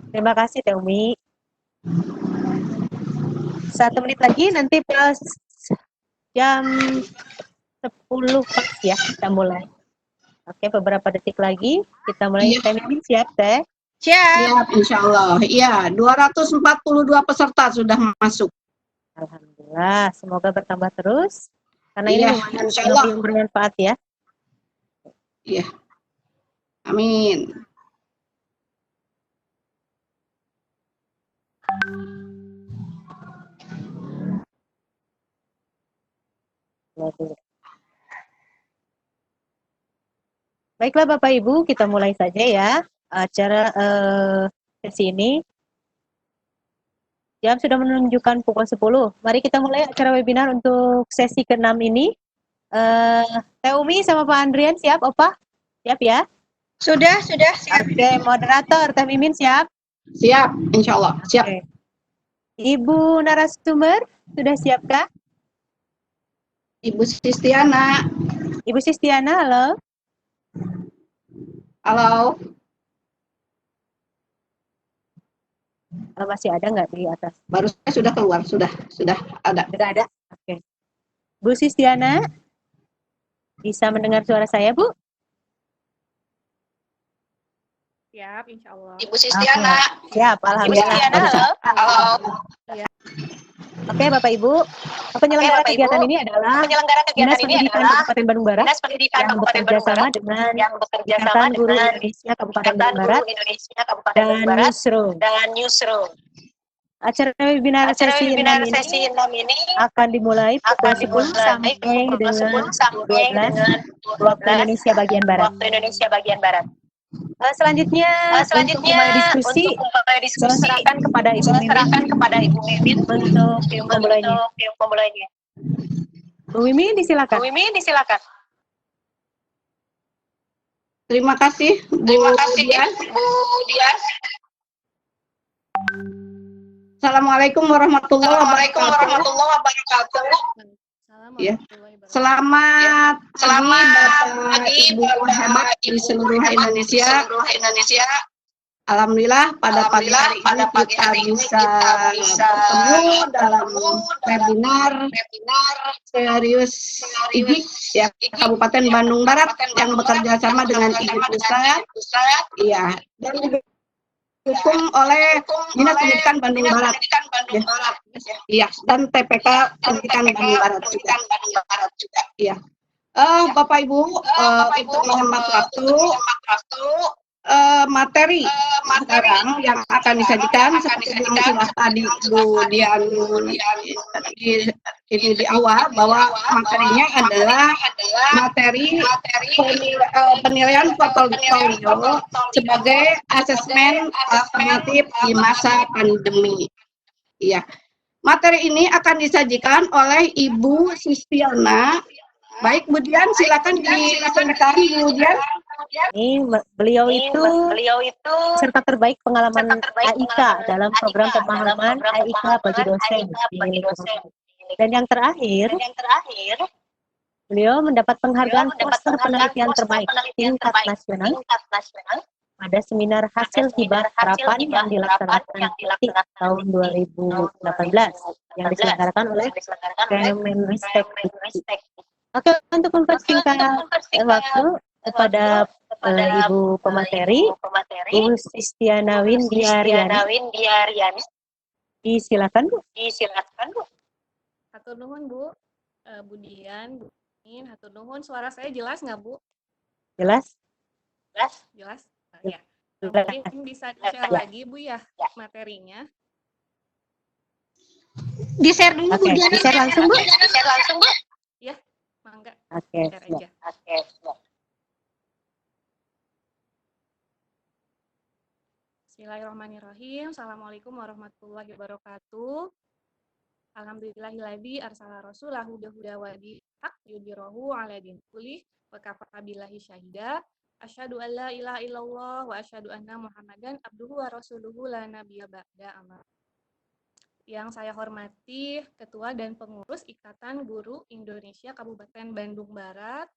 Terima kasih Teh Umi. 1 menit lagi nanti pas jam 10 pas ya kita mulai. Oke, beberapa detik lagi kita mulai. Iya. Teh Mimin siap, Teh? Siap, insya Allah. Iya, 242 peserta sudah masuk. Alhamdulillah, semoga bertambah terus. Karena ini Iya, lumayan insya Allah. lebih bermanfaat ya. Iya. Amin. Baiklah Bapak Ibu, kita mulai saja ya acara sesi ini. Jam sudah menunjukkan pukul 10. Mari kita mulai acara webinar untuk sesi ke-6 ini. Teh Umi sama Pak Andrian siap, Opa? Siap ya? Sudah, siap. Oke, moderator, Teh Mimin siap? Siap, insya Allah. Siap. Oke. Ibu narasumber, sudah siapkah? Ibu Sistiana. Ibu Sistiana, halo. Halo. Masih ada nggak di atas? Baru saya sudah keluar, sudah ada. Sudah ada? Oke. Bu Sistiana, bisa mendengar suara saya, Bu? Siap, insya Allah. Ibu Sistiana. Siap, alhamdulillah. Halo. Oke, Bapak Ibu. Penyelenggara kegiatan ini adalah Dinas Pendidikan Kabupaten Bandung Barat yang bekerja sama dengan Ikatan Guru Indonesia Kabupaten Bandung Barat dan Newsroom. Acara webinar sesi 6 ini akan dimulai pukul 10 sampai dengan 12 waktu Indonesia bagian Barat. Selanjutnya untuk memulai diskusi, saya serahkan kepada Ibu Mimin untuk pemulainya. Bu Mimin, disilakan. Terima kasih, Bu Dian. Assalamualaikum warahmatullahi wabarakatuh. Ya. Selamat pagi Bapak Ibu hebat di seluruh Indonesia. Alhamdulillah pada pagi hari ini kita bisa bertemu dalam webinar serius IGIK ya, Kabupaten Bandung Barat yang bekerja sama dengan IGIK Pusat. Iya, dan didukung oleh Dinas Pendidikan Bandung Barat. Iya, dan TPK Pendidikan Bandung Barat juga. Iya. Bapak Ibu, untuk menghemat waktu, materi sekarang yang akan disajikan seperti yang sudah tadi Bu Dian ini di awal, bahwa materinya adalah materi penilaian portofolio sebagai asesmen alternatif di masa pandemi. Iya, materi ini akan disajikan oleh Ibu Sistiana. Baik, Bu Dian, silakan dilaksanakan, Bu Dian. Ini beliau itu peserta terbaik pengalaman AIK dalam program pemahaman AIK bagi dosen. Dan yang terakhir, beliau mendapat penghargaan poster penelitian terbaik tingkat nasional pada seminar hasil hibah terapan yang dilaksanakan di tahun 2018 yang diselenggarakan oleh Kemenristek. Oke, untuk mempersingkat waktu kepada Ibu pemateri, Bu Sistiana Windiariani. Disilakan, Bu. Hatur nuhun, Bu. Bu Dian, Bu Min, hatur nuhun. Suara saya jelas nggak, Bu? Jelas? Jelas? Ya. Mungkin bisa di-share lagi, Bu, ya, materinya. Di-share dulu, Bu Dian. Di-share langsung, Bu. Ya, mangga. Oke, Share aja. Bismillahirrahmanirrahim. Assalamualaikum warahmatullahi wabarakatuh. Alhamdulillahilladzi arsala rasulahu bihuda wa dinil yudhhirahu 'ala dini kulli wa kafa billahi syahida. Asyhadu an la ilaha illallah wa asyhadu anna Muhammadan abduhu wa rasuluhu la nabiyya ba'da amma. Yang saya hormati Ketua dan Pengurus Ikatan Guru Indonesia Kabupaten Bandung Barat,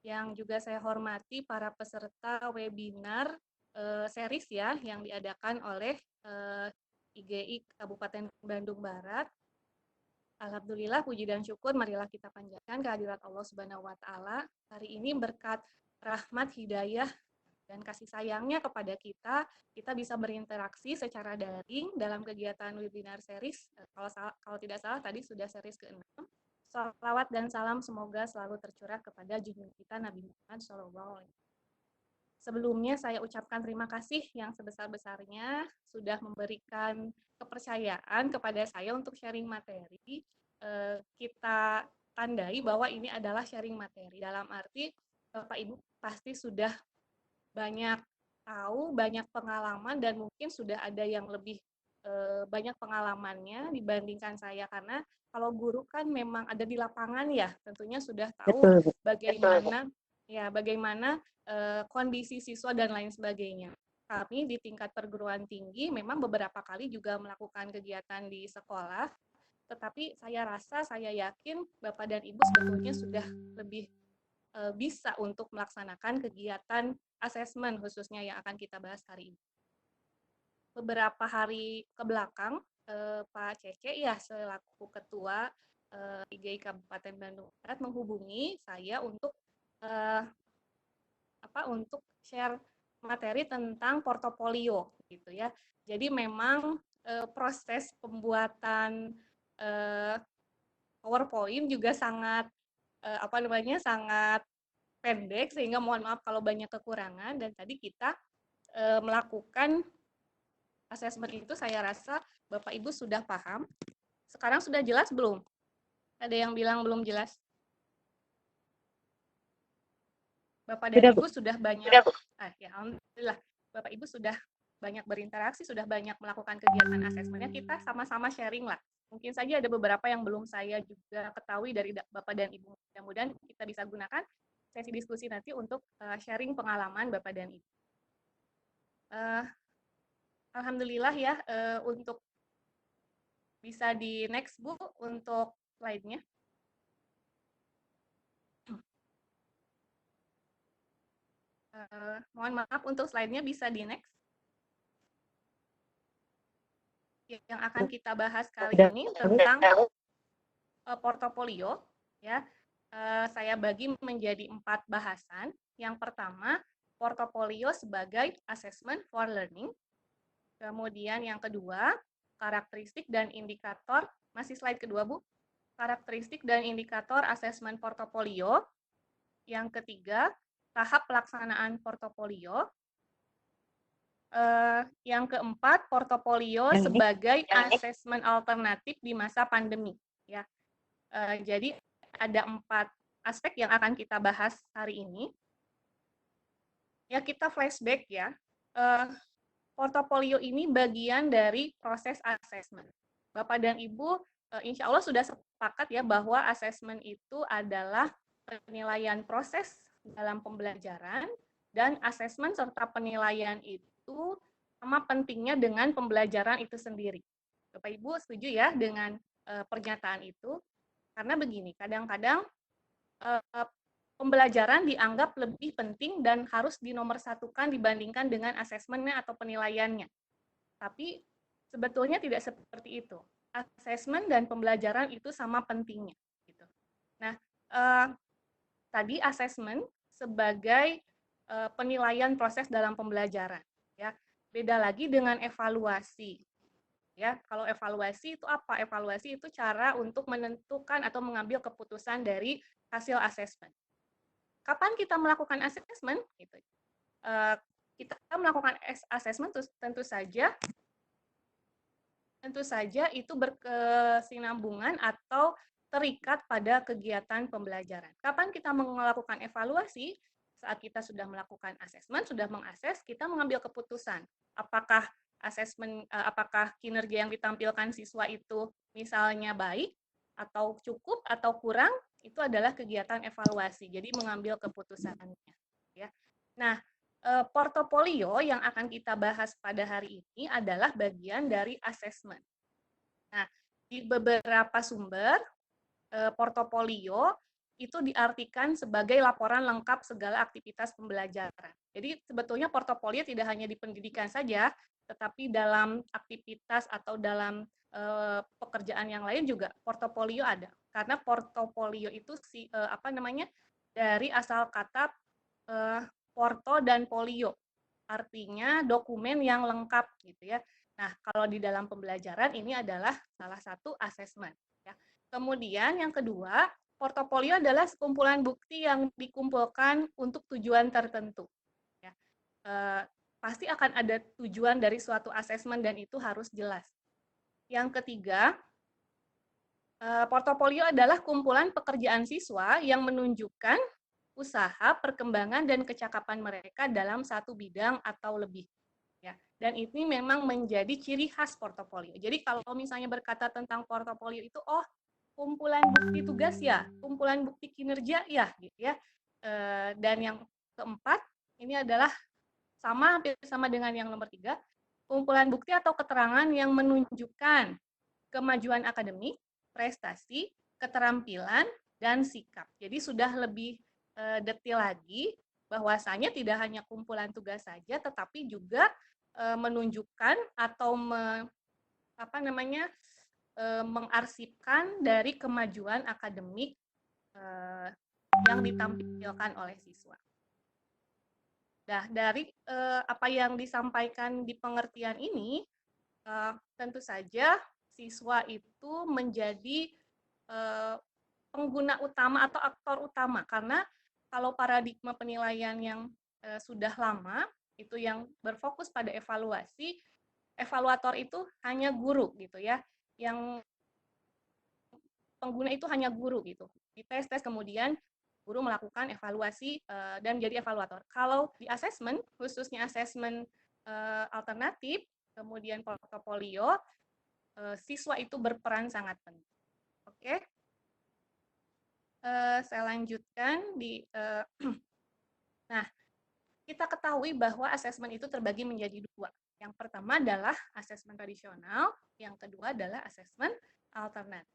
yang juga saya hormati para peserta webinar series ya yang diadakan oleh IGI Kabupaten Bandung Barat. Alhamdulillah, puji dan syukur marilah kita panjatkan kehadirat Allah Subhanahu wa taala. Hari ini berkat rahmat, hidayah dan kasih sayangnya kepada kita bisa berinteraksi secara daring dalam kegiatan webinar series. Kalau tidak salah tadi sudah series ke-6. Salawat dan salam semoga selalu tercurah kepada junjungan kita Nabi Muhammad SAW. Sebelumnya saya ucapkan terima kasih yang sebesar-besarnya sudah memberikan kepercayaan kepada saya untuk sharing materi. Kita tandai bahwa ini adalah sharing materi. Dalam arti Bapak Ibu pasti sudah banyak tahu, banyak pengalaman, dan mungkin sudah ada yang lebih banyak pengalamannya dibandingkan saya. Karena kalau guru kan memang ada di lapangan ya, tentunya sudah tahu bagaimana kondisi siswa dan lain sebagainya. Kami di tingkat perguruan tinggi memang beberapa kali juga melakukan kegiatan di sekolah, tetapi saya yakin Bapak dan Ibu sebetulnya sudah lebih bisa untuk melaksanakan kegiatan asesmen khususnya yang akan kita bahas hari ini. Beberapa hari ke belakang, Pak Cece ya selaku Ketua IGI Kabupaten Bandung Barat menghubungi saya untuk untuk share materi tentang portofolio gitu ya. Jadi memang proses pembuatan PowerPoint juga sangat sangat pendek, sehingga mohon maaf kalau banyak kekurangan. Dan tadi kita melakukan asesmen itu, saya rasa Bapak Ibu sudah paham. Sekarang sudah jelas belum? Ada yang bilang belum jelas? Bapak dan Ibu sudah banyak, ya alhamdulillah, Bapak Ibu sudah banyak berinteraksi, sudah banyak melakukan kegiatan asesmennya. Kita sama-sama sharing lah. Mungkin saja ada beberapa yang belum saya juga ketahui dari Bapak dan Ibu. Mudah-mudahan kita bisa gunakan sesi diskusi nanti untuk sharing pengalaman Bapak dan Ibu. Alhamdulillah ya, untuk bisa di next Bu untuk slide-nya. Mohon maaf untuk slide-nya bisa di next. Yang akan kita bahas kali ini tentang portofolio. Ya, saya bagi menjadi 4 bahasan. Yang pertama, portofolio sebagai assessment for learning. Kemudian yang kedua, karakteristik dan indikator. Masih slide kedua, Bu. Karakteristik dan indikator asesmen portofolio. Yang ketiga, tahap pelaksanaan portofolio. Yang keempat, portofolio sebagai asesmen alternatif di masa pandemi. Ya, jadi ada 4 aspek yang akan kita bahas hari ini. Ya, kita flashback ya. Portofolio ini bagian dari proses asesmen. Bapak dan Ibu, insya Allah sudah sepakat ya bahwa asesmen itu adalah penilaian proses dalam pembelajaran, dan asesmen serta penilaian itu sama pentingnya dengan pembelajaran itu sendiri. Bapak Ibu setuju ya dengan pernyataan itu? Karena begini, kadang-kadang pembelajaran dianggap lebih penting dan harus dinomorsatukan dibandingkan dengan asesmennya atau penilaiannya. Tapi sebetulnya tidak seperti itu. Asesmen dan pembelajaran itu sama pentingnya. Gitu. Nah, tadi asesmen sebagai penilaian proses dalam pembelajaran. Ya, beda lagi dengan evaluasi. Ya, kalau evaluasi itu apa? Evaluasi itu cara untuk menentukan atau mengambil keputusan dari hasil asesmen. Kapan kita melakukan asesmen? Gitu. Kita melakukan asesmen tentu saja itu berkesinambungan atau terikat pada kegiatan pembelajaran. Kapan kita melakukan evaluasi? Saat kita sudah melakukan asesmen, sudah mengakses, kita mengambil keputusan. Apakah apakah kinerja yang ditampilkan siswa itu misalnya baik, atau cukup, atau kurang, itu adalah kegiatan evaluasi. Jadi mengambil keputusannya. Ya. Nah, portofolio yang akan kita bahas pada hari ini adalah bagian dari asesmen. Nah, di beberapa sumber portofolio itu diartikan sebagai laporan lengkap segala aktivitas pembelajaran. Jadi sebetulnya portofolio tidak hanya di pendidikan saja, tetapi dalam aktivitas atau dalam pekerjaan yang lain juga portofolio ada. Karena portofolio itu dari asal kata porto dan polio, artinya dokumen yang lengkap gitu ya. Nah, kalau di dalam pembelajaran ini adalah salah satu asesmen. Ya. Kemudian yang kedua, portofolio adalah kumpulan bukti yang dikumpulkan untuk tujuan tertentu. Ya. Pasti akan ada tujuan dari suatu asesmen dan itu harus jelas. Yang ketiga, portofolio adalah kumpulan pekerjaan siswa yang menunjukkan usaha, perkembangan, dan kecakapan mereka dalam satu bidang atau lebih. Ya, dan ini memang menjadi ciri khas portofolio. Jadi kalau misalnya berkata tentang portofolio itu, oh kumpulan bukti tugas ya, kumpulan bukti kinerja ya, gitu ya. Dan yang keempat ini adalah hampir sama dengan yang nomor 3, kumpulan bukti atau keterangan yang menunjukkan kemajuan akademik, prestasi, keterampilan, dan sikap. Jadi sudah lebih detail lagi bahwasanya tidak hanya kumpulan tugas saja, tetapi juga menunjukkan atau mengarsipkan dari kemajuan akademik yang ditampilkan oleh siswa. Nah, dari apa yang disampaikan di pengertian ini, tentu saja siswa itu menjadi pengguna utama atau aktor utama, karena kalau paradigma penilaian yang sudah lama, itu yang berfokus pada evaluasi, evaluator itu hanya guru gitu ya, yang pengguna itu hanya guru gitu. Dites kemudian guru melakukan evaluasi dan menjadi evaluator. Kalau di asesmen, khususnya asesmen alternatif, kemudian portofolio, siswa itu berperan sangat penting. Oke, saya lanjutkan nah, kita ketahui bahwa asesmen itu terbagi menjadi 2. Yang pertama adalah asesmen tradisional, yang kedua adalah asesmen alternatif.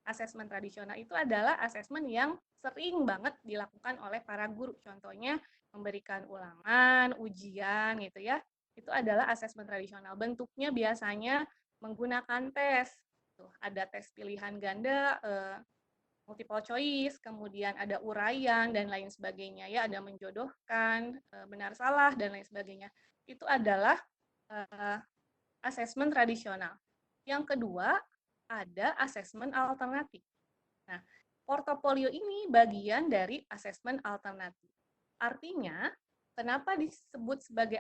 Asesmen tradisional itu adalah asesmen yang sering banget dilakukan oleh para guru. Contohnya memberikan ulangan, ujian gitu ya. Itu adalah asesmen tradisional. Bentuknya biasanya menggunakan tes. Tuh, ada tes pilihan ganda, multiple choice, kemudian ada uraian dan lain sebagainya ya, ada menjodohkan, benar salah dan lain sebagainya. Itu adalah asesmen tradisional. Yang kedua, ada asesmen alternatif. Nah, portofolio ini bagian dari asesmen alternatif. Artinya, kenapa disebut sebagai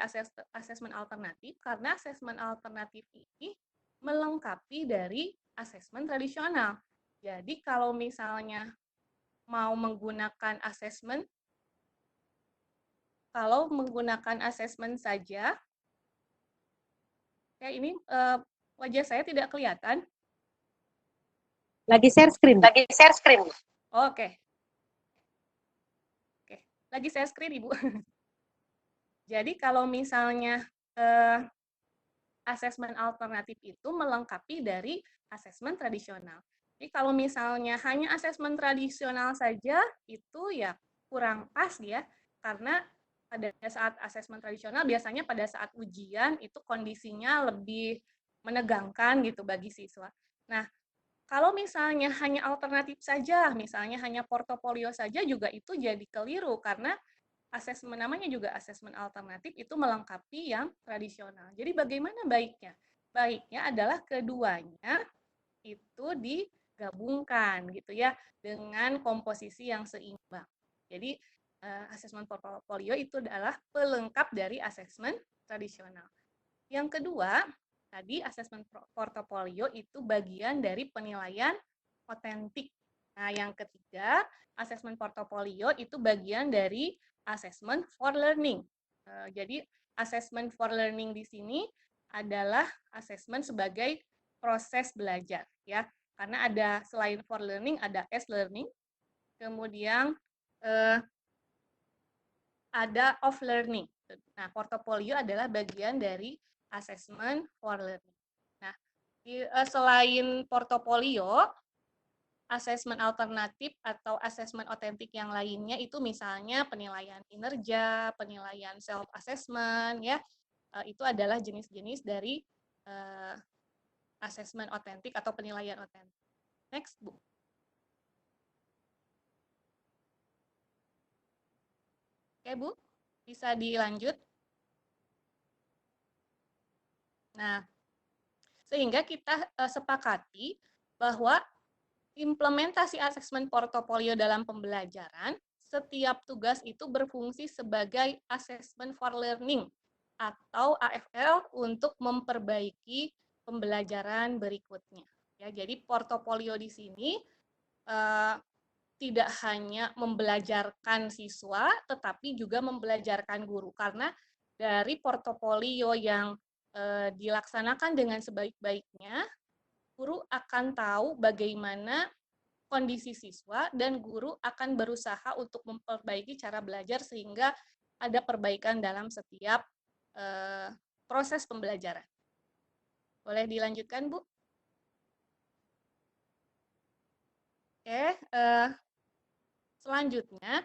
asesmen alternatif? Karena asesmen alternatif ini melengkapi dari asesmen tradisional. Jadi, kalau misalnya mau menggunakan asesmen, saja, ya ini wajah saya tidak kelihatan. Lagi share screen. Oke. Lagi share screen, Ibu. Jadi kalau misalnya asesmen alternatif itu melengkapi dari asesmen tradisional. Jadi kalau misalnya hanya asesmen tradisional saja, itu ya kurang pas ya, karena pada saat asesmen tradisional biasanya pada saat ujian itu kondisinya lebih menegangkan gitu bagi siswa. Nah, kalau misalnya hanya alternatif saja, misalnya hanya portofolio saja juga itu jadi keliru karena asesmen namanya juga asesmen alternatif itu melengkapi yang tradisional. Jadi bagaimana baiknya? Baiknya adalah keduanya itu digabungkan gitu ya dengan komposisi yang seimbang. Jadi asesmen portofolio itu adalah pelengkap dari asesmen tradisional. Yang kedua, tadi asesmen portofolio itu bagian dari penilaian otentik. Nah, yang ketiga, asesmen portofolio itu bagian dari asesmen for learning. Jadi, asesmen for learning di sini adalah asesmen sebagai proses belajar, ya. Karena ada selain for learning ada as learning, kemudian ada of learning. Nah, portofolio adalah bagian dari asesmen for learning. Nah, selain portofolio, asesmen alternatif atau asesmen otentik yang lainnya itu misalnya penilaian kinerja, penilaian self assessment ya. Itu adalah jenis-jenis dari asesmen otentik atau penilaian otentik. Next, Bu. Oke, Bu. Bisa dilanjut. Nah, sehingga kita sepakati bahwa implementasi asesmen portofolio dalam pembelajaran, setiap tugas itu berfungsi sebagai assessment for learning atau AFL untuk memperbaiki pembelajaran berikutnya. Ya, jadi portofolio di sini tidak hanya membelajarkan siswa, tetapi juga membelajarkan guru. Karena dari portofolio yang dilaksanakan dengan sebaik-baiknya, guru akan tahu bagaimana kondisi siswa dan guru akan berusaha untuk memperbaiki cara belajar sehingga ada perbaikan dalam setiap proses pembelajaran. Boleh dilanjutkan, Bu? Oke, selanjutnya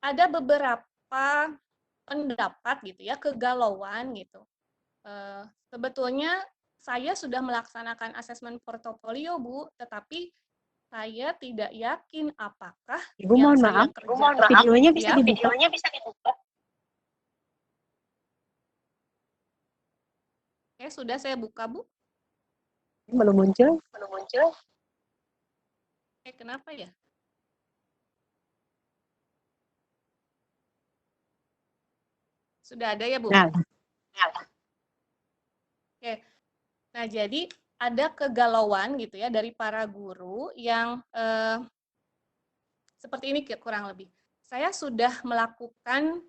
ada beberapa pendapat gitu ya, kegalauan gitu. Sebetulnya saya sudah melaksanakan asesmen portofolio, Bu, tetapi saya tidak yakin apakah Ibu yang mohon saya maaf, kerjakan. videonya bisa Ya, dibuka. videonya bisa dibuka. Oke, sudah saya buka, Bu. Belum muncul. Belum muncul. Kenapa ya? Sudah ada ya, Bu? Nah. Oke. Nah, jadi ada kegalauan gitu ya dari para guru yang seperti ini kurang lebih. Saya sudah melakukan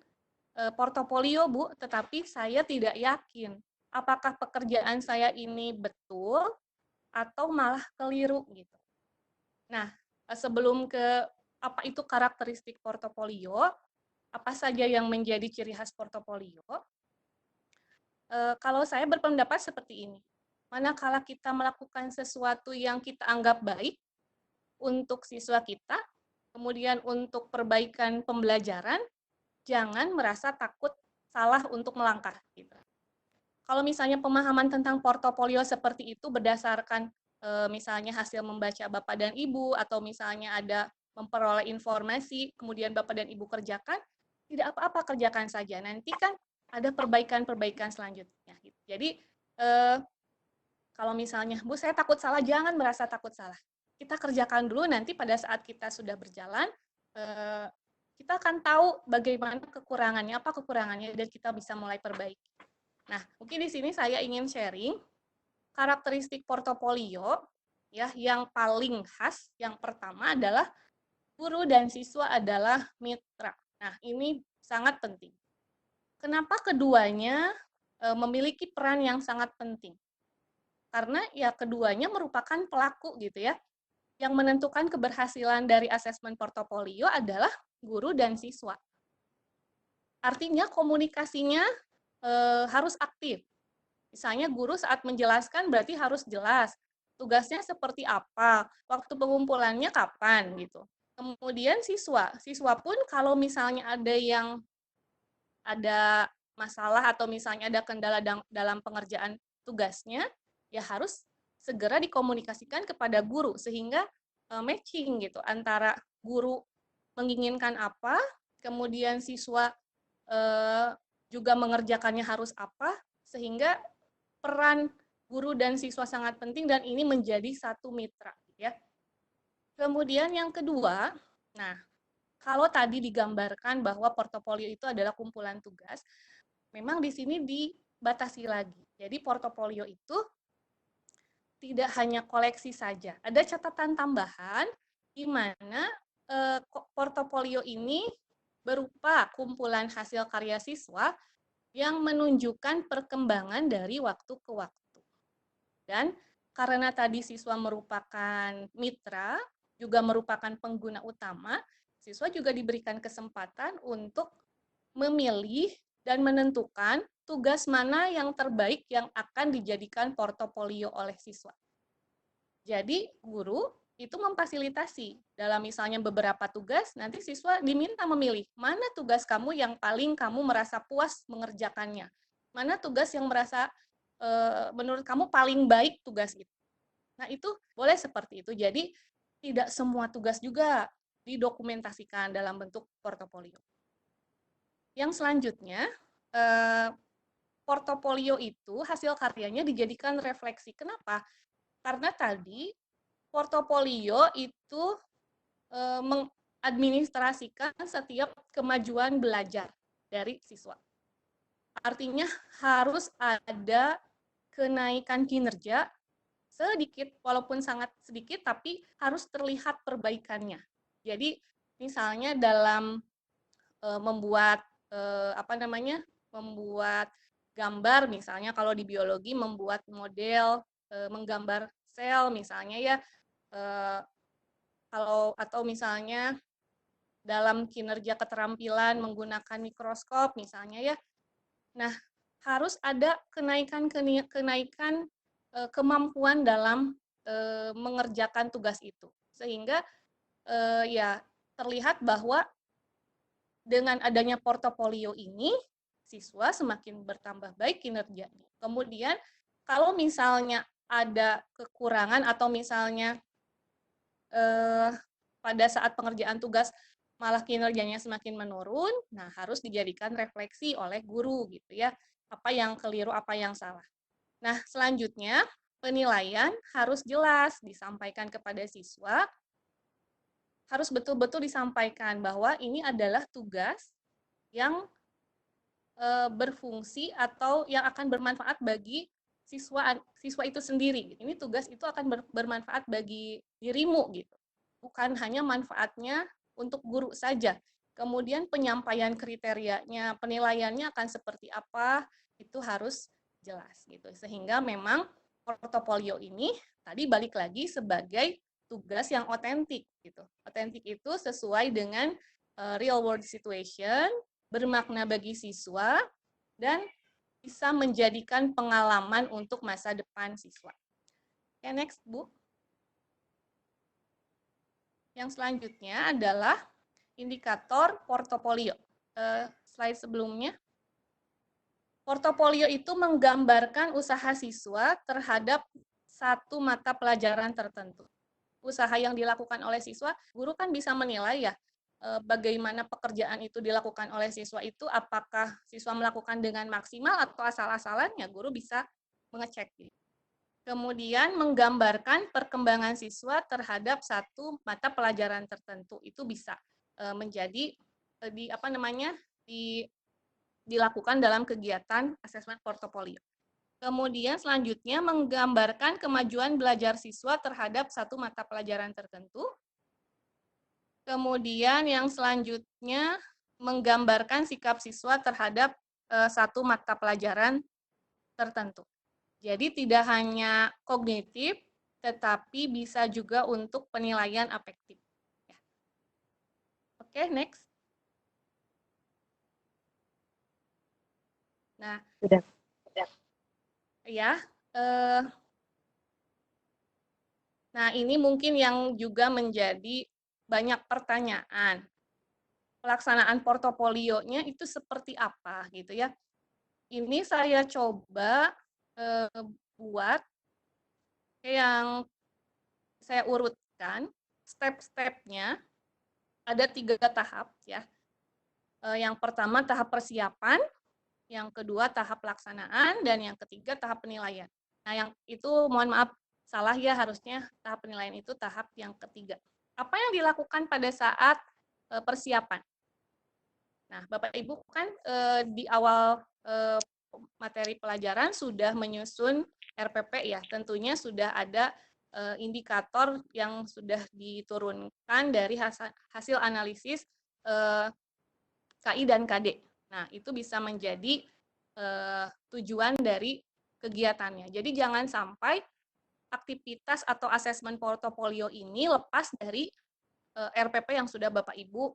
portofolio, Bu, tetapi saya tidak yakin apakah pekerjaan saya ini betul atau malah keliru gitu. Nah, sebelum ke apa itu karakteristik portofolio, apa saja yang menjadi ciri khas portofolio, kalau saya berpendapat seperti ini. Manakala kita melakukan sesuatu yang kita anggap baik untuk siswa kita, kemudian untuk perbaikan pembelajaran, jangan merasa takut salah untuk melangkah. Gitu. Kalau misalnya pemahaman tentang portofolio seperti itu berdasarkan misalnya hasil membaca Bapak dan Ibu, atau misalnya ada memperoleh informasi, kemudian Bapak dan Ibu kerjakan, tidak apa-apa, kerjakan saja. Nanti kan ada perbaikan-perbaikan selanjutnya. Gitu. Jadi, kalau misalnya, Bu, saya takut salah, jangan merasa takut salah. Kita kerjakan dulu, nanti pada saat kita sudah berjalan, kita akan tahu bagaimana kekurangannya, apa kekurangannya, dan kita bisa mulai perbaiki. Nah, mungkin di sini saya ingin sharing karakteristik portofolio ya yang paling khas. Yang pertama adalah guru dan siswa adalah mitra. Nah, ini sangat penting. Kenapa keduanya memiliki peran yang sangat penting? Karena ya keduanya merupakan pelaku gitu ya. Yang menentukan keberhasilan dari asesmen portofolio adalah guru dan siswa. Artinya komunikasinya harus aktif. Misalnya guru saat menjelaskan berarti harus jelas. Tugasnya seperti apa, waktu pengumpulannya kapan gitu. Kemudian siswa pun kalau misalnya ada masalah atau misalnya ada kendala dalam pengerjaan tugasnya, ya harus segera dikomunikasikan kepada guru sehingga matching gitu antara guru menginginkan apa, kemudian siswa juga mengerjakannya harus apa, sehingga peran guru dan siswa sangat penting dan ini menjadi satu mitra ya. Kemudian yang kedua, nah kalau tadi digambarkan bahwa portofolio itu adalah kumpulan tugas, memang di sini dibatasi lagi. Jadi portofolio itu tidak hanya koleksi saja. Ada catatan tambahan di mana portofolio ini berupa kumpulan hasil karya siswa yang menunjukkan perkembangan dari waktu ke waktu. Dan karena tadi siswa merupakan mitra, juga merupakan pengguna utama, siswa juga diberikan kesempatan untuk memilih dan menentukan tugas mana yang terbaik yang akan dijadikan portofolio oleh siswa. Jadi, guru itu memfasilitasi. Dalam misalnya beberapa tugas, nanti siswa diminta memilih, mana tugas kamu yang paling kamu merasa puas mengerjakannya. Mana tugas yang merasa menurut kamu paling baik tugas itu. Nah, itu boleh seperti itu. Jadi, tidak semua tugas juga didokumentasikan dalam bentuk portofolio. Yang selanjutnya, portofolio itu hasil karyanya dijadikan refleksi. Kenapa? Karena tadi portofolio itu mengadministrasikan setiap kemajuan belajar dari siswa. Artinya harus ada kenaikan kinerja sedikit, walaupun sangat sedikit, tapi harus terlihat perbaikannya. Jadi misalnya dalam membuat membuat gambar, misalnya kalau di biologi membuat model, menggambar sel misalnya ya, atau misalnya dalam kinerja keterampilan menggunakan mikroskop misalnya ya. Nah, harus ada kenaikan kemampuan dalam mengerjakan tugas itu. Sehingga ya terlihat bahwa dengan adanya portofolio ini, siswa semakin bertambah baik kinerjanya. Kemudian kalau misalnya ada kekurangan atau misalnya pada saat pengerjaan tugas malah kinerjanya semakin menurun, nah harus dijadikan refleksi oleh guru gitu ya, apa yang keliru, apa yang salah. Nah, selanjutnya penilaian harus jelas disampaikan kepada siswa, harus betul-betul disampaikan bahwa ini adalah tugas yang berfungsi atau yang akan bermanfaat bagi siswa itu sendiri. Ini tugas itu akan bermanfaat bagi dirimu gitu. Bukan hanya manfaatnya untuk guru saja. Kemudian penyampaian kriterianya, penilaiannya akan seperti apa, itu harus jelas gitu. Sehingga memang portofolio ini tadi balik lagi sebagai tugas yang otentik gitu. Otentik itu sesuai dengan real world situation, bermakna bagi siswa, dan bisa menjadikan pengalaman untuk masa depan siswa. Oke, next, Bu. Yang selanjutnya adalah indikator portofolio. Slide sebelumnya. Portofolio itu menggambarkan usaha siswa terhadap satu mata pelajaran tertentu. Usaha yang dilakukan oleh siswa, guru kan bisa menilai ya, bagaimana pekerjaan itu dilakukan oleh siswa itu, apakah siswa melakukan dengan maksimal atau asal-asalan, ya guru bisa mengecek. Kemudian menggambarkan perkembangan siswa terhadap satu mata pelajaran tertentu, itu bisa menjadi dilakukan dalam kegiatan asesmen portofolio. Kemudian selanjutnya menggambarkan kemajuan belajar siswa terhadap satu mata pelajaran tertentu. Kemudian yang selanjutnya menggambarkan sikap siswa terhadap satu mata pelajaran tertentu. Jadi tidak hanya kognitif, tetapi bisa juga untuk penilaian afektif. Ya. Oke, next. Nah, Sudah. Ya. Nah, ini mungkin yang juga menjadi banyak pertanyaan. Pelaksanaan portofolionya itu seperti apa gitu ya. Ini saya coba buat yang saya urutkan step-stepnya, ada 3 tahap ya. Yang pertama tahap persiapan, yang kedua tahap pelaksanaan, dan yang ketiga tahap penilaian. Nah, yang itu mohon maaf salah ya, harusnya tahap penilaian itu tahap yang ketiga. Apa yang dilakukan pada saat persiapan? Nah, Bapak Ibu kan di awal materi pelajaran sudah menyusun RPP ya, tentunya sudah ada indikator yang sudah diturunkan dari hasil analisis KI dan KD. Nah, itu bisa menjadi tujuan dari kegiatannya. Jadi jangan sampai aktivitas atau asesmen portofolio ini lepas dari RPP yang sudah Bapak Ibu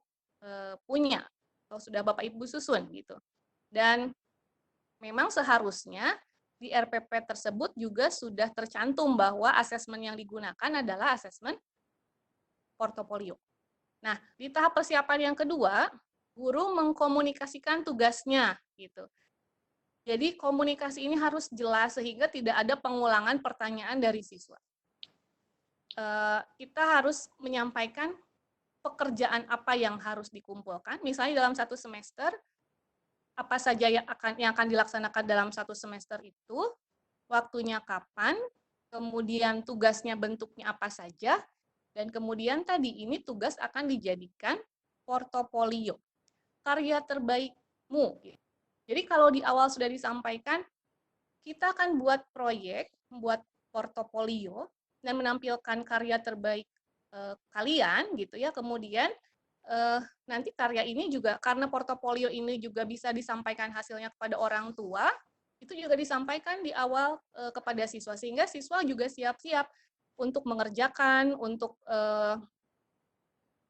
punya atau sudah Bapak Ibu susun gitu. Dan memang seharusnya di RPP tersebut juga sudah tercantum bahwa asesmen yang digunakan adalah asesmen portofolio. Nah, di tahap persiapan yang kedua, guru mengkomunikasikan tugasnya gitu. Jadi komunikasi ini harus jelas sehingga tidak ada pengulangan pertanyaan dari siswa. Kita harus menyampaikan pekerjaan apa yang harus dikumpulkan. Misalnya dalam satu semester, apa saja yang akan dilaksanakan dalam satu semester itu, waktunya kapan, kemudian tugasnya bentuknya apa saja, dan kemudian tadi ini tugas akan dijadikan portofolio, karya terbaikmu. Jadi kalau di awal sudah disampaikan, kita akan buat proyek, membuat portofolio, dan menampilkan karya terbaik kalian, gitu ya. Kemudian nanti karya ini juga, karena portofolio ini juga bisa disampaikan hasilnya kepada orang tua, itu juga disampaikan di awal kepada siswa, sehingga siswa juga siap-siap untuk mengerjakan, untuk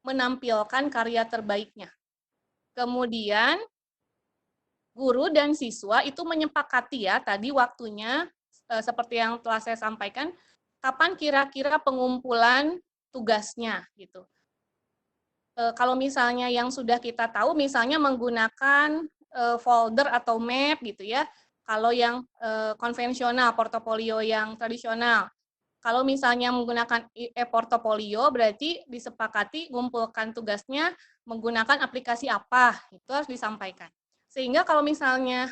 menampilkan karya terbaiknya. Kemudian guru dan siswa itu menyepakati ya tadi waktunya seperti yang telah saya sampaikan, kapan kira-kira pengumpulan tugasnya gitu. Kalau misalnya yang sudah kita tahu misalnya menggunakan folder atau map gitu ya. Kalau yang konvensional, portofolio yang tradisional. Kalau misalnya menggunakan e-portofolio berarti disepakati ngumpulkan tugasnya menggunakan aplikasi apa, itu harus disampaikan. Sehingga kalau misalnya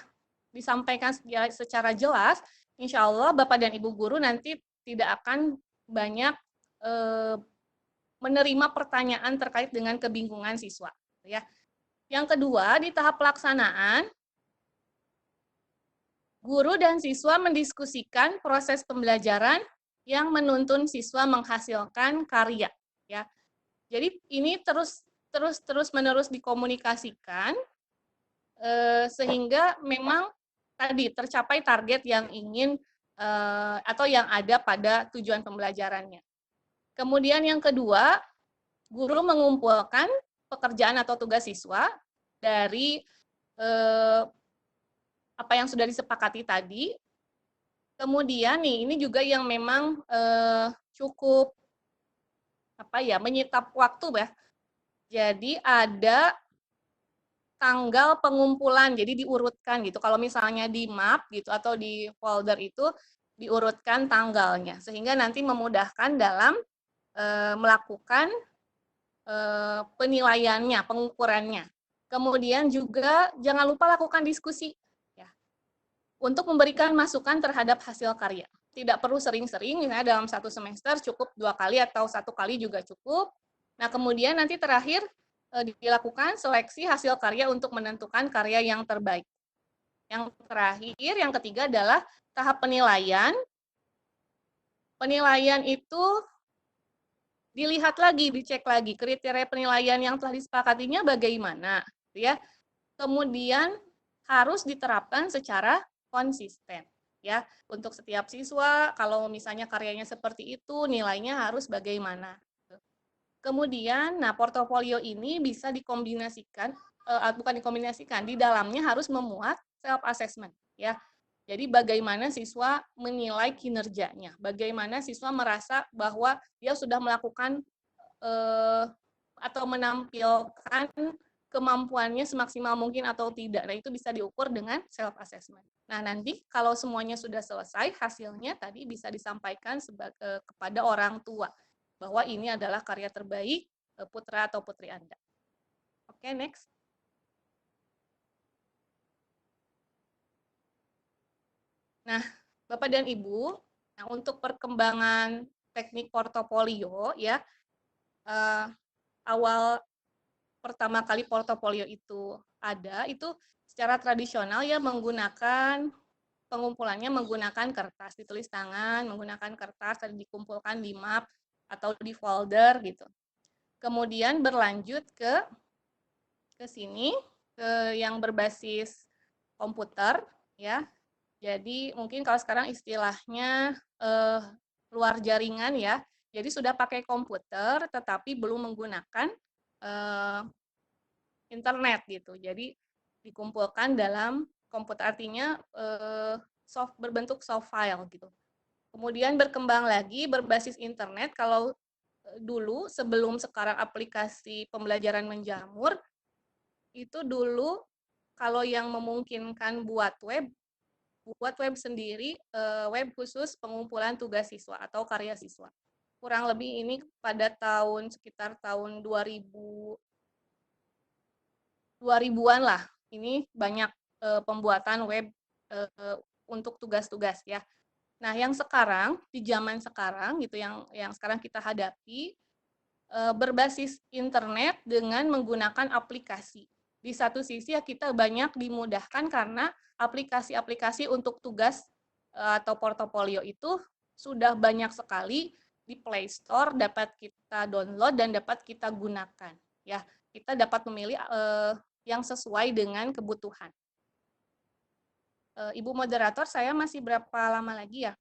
disampaikan secara jelas, insya Allah Bapak dan Ibu guru nanti tidak akan banyak menerima pertanyaan terkait dengan kebingungan siswa. Ya. Yang kedua, di tahap pelaksanaan, guru dan siswa mendiskusikan proses pembelajaran yang menuntun siswa menghasilkan karya. Ya. Jadi ini terus menerus dikomunikasikan sehingga memang tadi tercapai target yang ingin atau yang ada pada tujuan pembelajarannya. Kemudian yang kedua, guru mengumpulkan pekerjaan atau tugas siswa dari apa yang sudah disepakati tadi. Kemudian nih, ini juga yang memang cukup menyita waktu ya. Jadi ada tanggal pengumpulan, jadi diurutkan gitu. Kalau misalnya di map gitu atau di folder itu diurutkan tanggalnya, sehingga nanti memudahkan dalam melakukan penilaiannya, pengukurannya. Kemudian juga jangan lupa lakukan diskusi ya, untuk memberikan masukan terhadap hasil karya. Tidak perlu sering-sering, misalnya dalam satu semester cukup 2 kali atau 1 kali juga cukup. Nah kemudian nanti terakhir dilakukan seleksi hasil karya untuk menentukan karya yang terbaik. Yang terakhir, yang ketiga adalah tahap penilaian. Penilaian itu dilihat lagi, dicek lagi kriteria penilaian yang telah disepakatinya bagaimana, ya. Kemudian harus diterapkan secara konsisten, ya. Untuk setiap siswa, kalau misalnya karyanya seperti itu, nilainya harus bagaimana. Kemudian, nah portofolio ini bisa dikombinasikan, bukan dikombinasikan, di dalamnya harus memuat self assessment, ya. Jadi bagaimana siswa menilai kinerjanya, bagaimana siswa merasa bahwa dia sudah melakukan atau menampilkan kemampuannya semaksimal mungkin atau tidak. Nah, itu bisa diukur dengan self assessment. Nah, nanti kalau semuanya sudah selesai, hasilnya tadi bisa disampaikan kepada orang tua bahwa ini adalah karya terbaik putra atau putri Anda. Oke, next. Nah, Bapak dan Ibu, nah untuk perkembangan teknik portofolio ya, awal pertama kali portofolio itu ada, itu secara tradisional ya menggunakan pengumpulannya menggunakan kertas, ditulis tangan, menggunakan kertas, tadi dikumpulkan di map atau di folder gitu. Kemudian berlanjut ke sini, ke yang berbasis komputer ya. Jadi mungkin kalau sekarang istilahnya luar jaringan ya. Jadi sudah pakai komputer tetapi belum menggunakan internet gitu. Jadi dikumpulkan dalam komputer, artinya berbentuk soft file gitu. Kemudian berkembang lagi berbasis internet. Kalau dulu sebelum sekarang aplikasi pembelajaran menjamur, itu dulu kalau yang memungkinkan buat web sendiri, web khusus pengumpulan tugas siswa atau karya siswa. Kurang lebih ini pada sekitar tahun 2000-an lah. Ini banyak pembuatan web untuk tugas-tugas ya. Nah, yang sekarang di zaman sekarang gitu yang sekarang kita hadapi berbasis internet dengan menggunakan aplikasi. Di satu sisi ya kita banyak dimudahkan karena aplikasi-aplikasi untuk tugas atau portofolio itu sudah banyak sekali di Play Store, dapat kita download dan dapat kita gunakan. Ya, kita dapat memilih yang sesuai dengan kebutuhan. Ibu moderator, saya masih berapa lama lagi ya?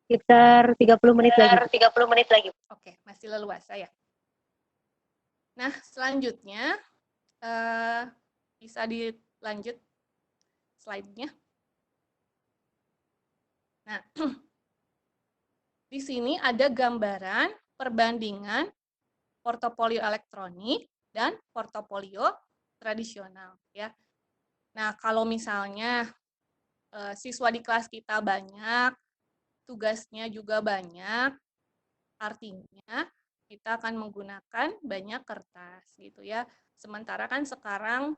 Sekitar 30 menit lagi. 30 menit lagi. Oke, masih leluasa ya. Nah, selanjutnya bisa dilanjut slide-nya. Nah, di sini ada gambaran perbandingan portofolio elektronik dan portofolio tradisional ya. Nah, kalau misalnya siswa di kelas kita banyak, tugasnya juga banyak, artinya kita akan menggunakan banyak kertas gitu ya. Sementara kan sekarang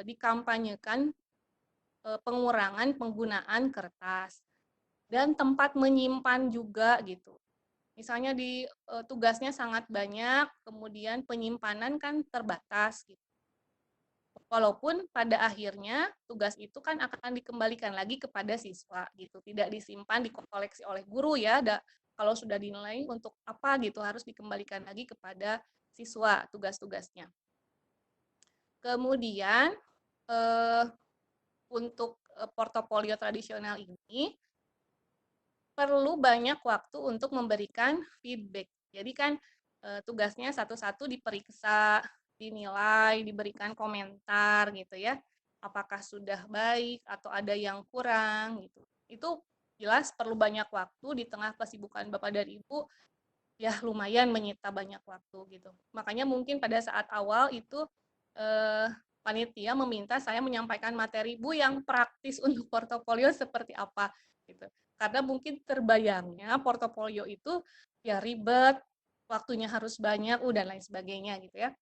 dikampanyekan pengurangan penggunaan kertas dan tempat menyimpan juga gitu. Misalnya di tugasnya sangat banyak, kemudian penyimpanan kan terbatas gitu. Walaupun pada akhirnya tugas itu kan akan dikembalikan lagi kepada siswa gitu, tidak disimpan, dikoleksi oleh guru ya. Kalau sudah dinilai untuk apa gitu harus dikembalikan lagi kepada siswa tugas-tugasnya. Kemudian untuk portofolio tradisional ini perlu banyak waktu untuk memberikan feedback. Jadi kan tugasnya satu-satu diperiksa, dinilai, diberikan komentar gitu ya. Apakah sudah baik atau ada yang kurang gitu. Itu jelas perlu banyak waktu di tengah kesibukan Bapak dan Ibu, ya lumayan menyita banyak waktu gitu. Makanya mungkin pada saat awal itu panitia meminta saya menyampaikan materi Bu yang praktis untuk portofolio seperti apa gitu. Karena mungkin terbayangnya portofolio itu ya ribet, waktunya harus banyak, dan lain sebagainya gitu ya.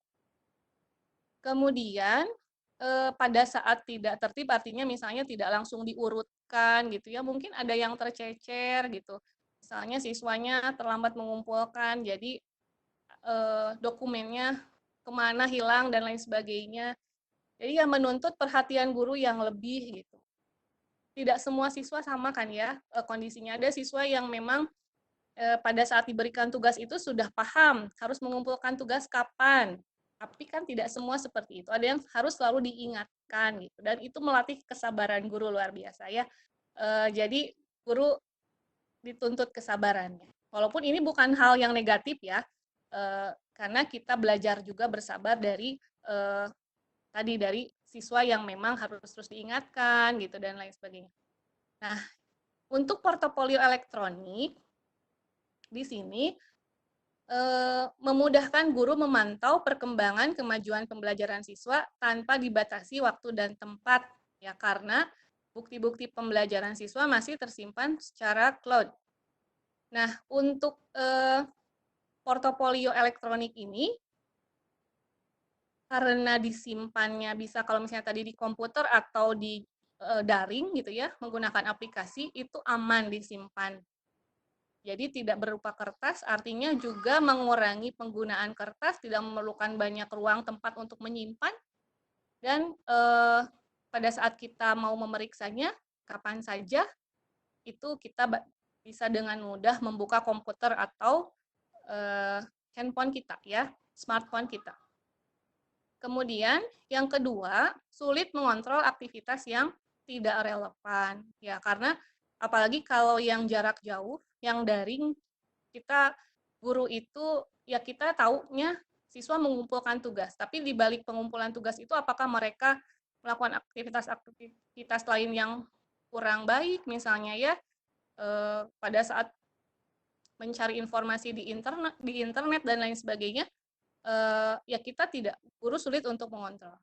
Kemudian pada saat tidak tertib artinya misalnya tidak langsung diurutkan gitu ya, mungkin ada yang tercecer gitu. Misalnya siswanya terlambat mengumpulkan, jadi dokumennya kemana hilang dan lain sebagainya. Jadi ya menuntut perhatian guru yang lebih gitu. Tidak semua siswa sama kan ya kondisinya. Ada siswa yang memang pada saat diberikan tugas itu sudah paham harus mengumpulkan tugas kapan. Tapi kan tidak semua seperti itu. Ada yang harus selalu diingatkan gitu. Dan itu melatih kesabaran guru luar biasa ya. Jadi guru dituntut kesabarannya. Walaupun ini bukan hal yang negatif ya. Karena kita belajar juga bersabar dari dari siswa yang memang harus terus diingatkan gitu dan lain sebagainya. Nah, untuk portofolio elektronik di sini memudahkan guru memantau perkembangan kemajuan pembelajaran siswa tanpa dibatasi waktu dan tempat ya karena bukti-bukti pembelajaran siswa masih tersimpan secara cloud. Nah, untuk portofolio elektronik ini karena disimpannya bisa kalau misalnya tadi di komputer atau di daring gitu ya, menggunakan aplikasi itu aman disimpan. Jadi tidak berupa kertas, artinya juga mengurangi penggunaan kertas, tidak memerlukan banyak ruang tempat untuk menyimpan, dan pada saat kita mau memeriksanya, kapan saja, itu kita bisa dengan mudah membuka komputer atau handphone kita ya, smartphone kita. Kemudian yang kedua, sulit mengontrol aktivitas yang tidak relevan. Ya, karena apalagi kalau yang jarak jauh, yang daring, kita guru itu ya kita taunya siswa mengumpulkan tugas, tapi di balik pengumpulan tugas itu apakah mereka melakukan aktivitas lain yang kurang baik misalnya ya pada saat mencari informasi di internet dan lain sebagainya, ya kita guru sulit untuk mengontrol.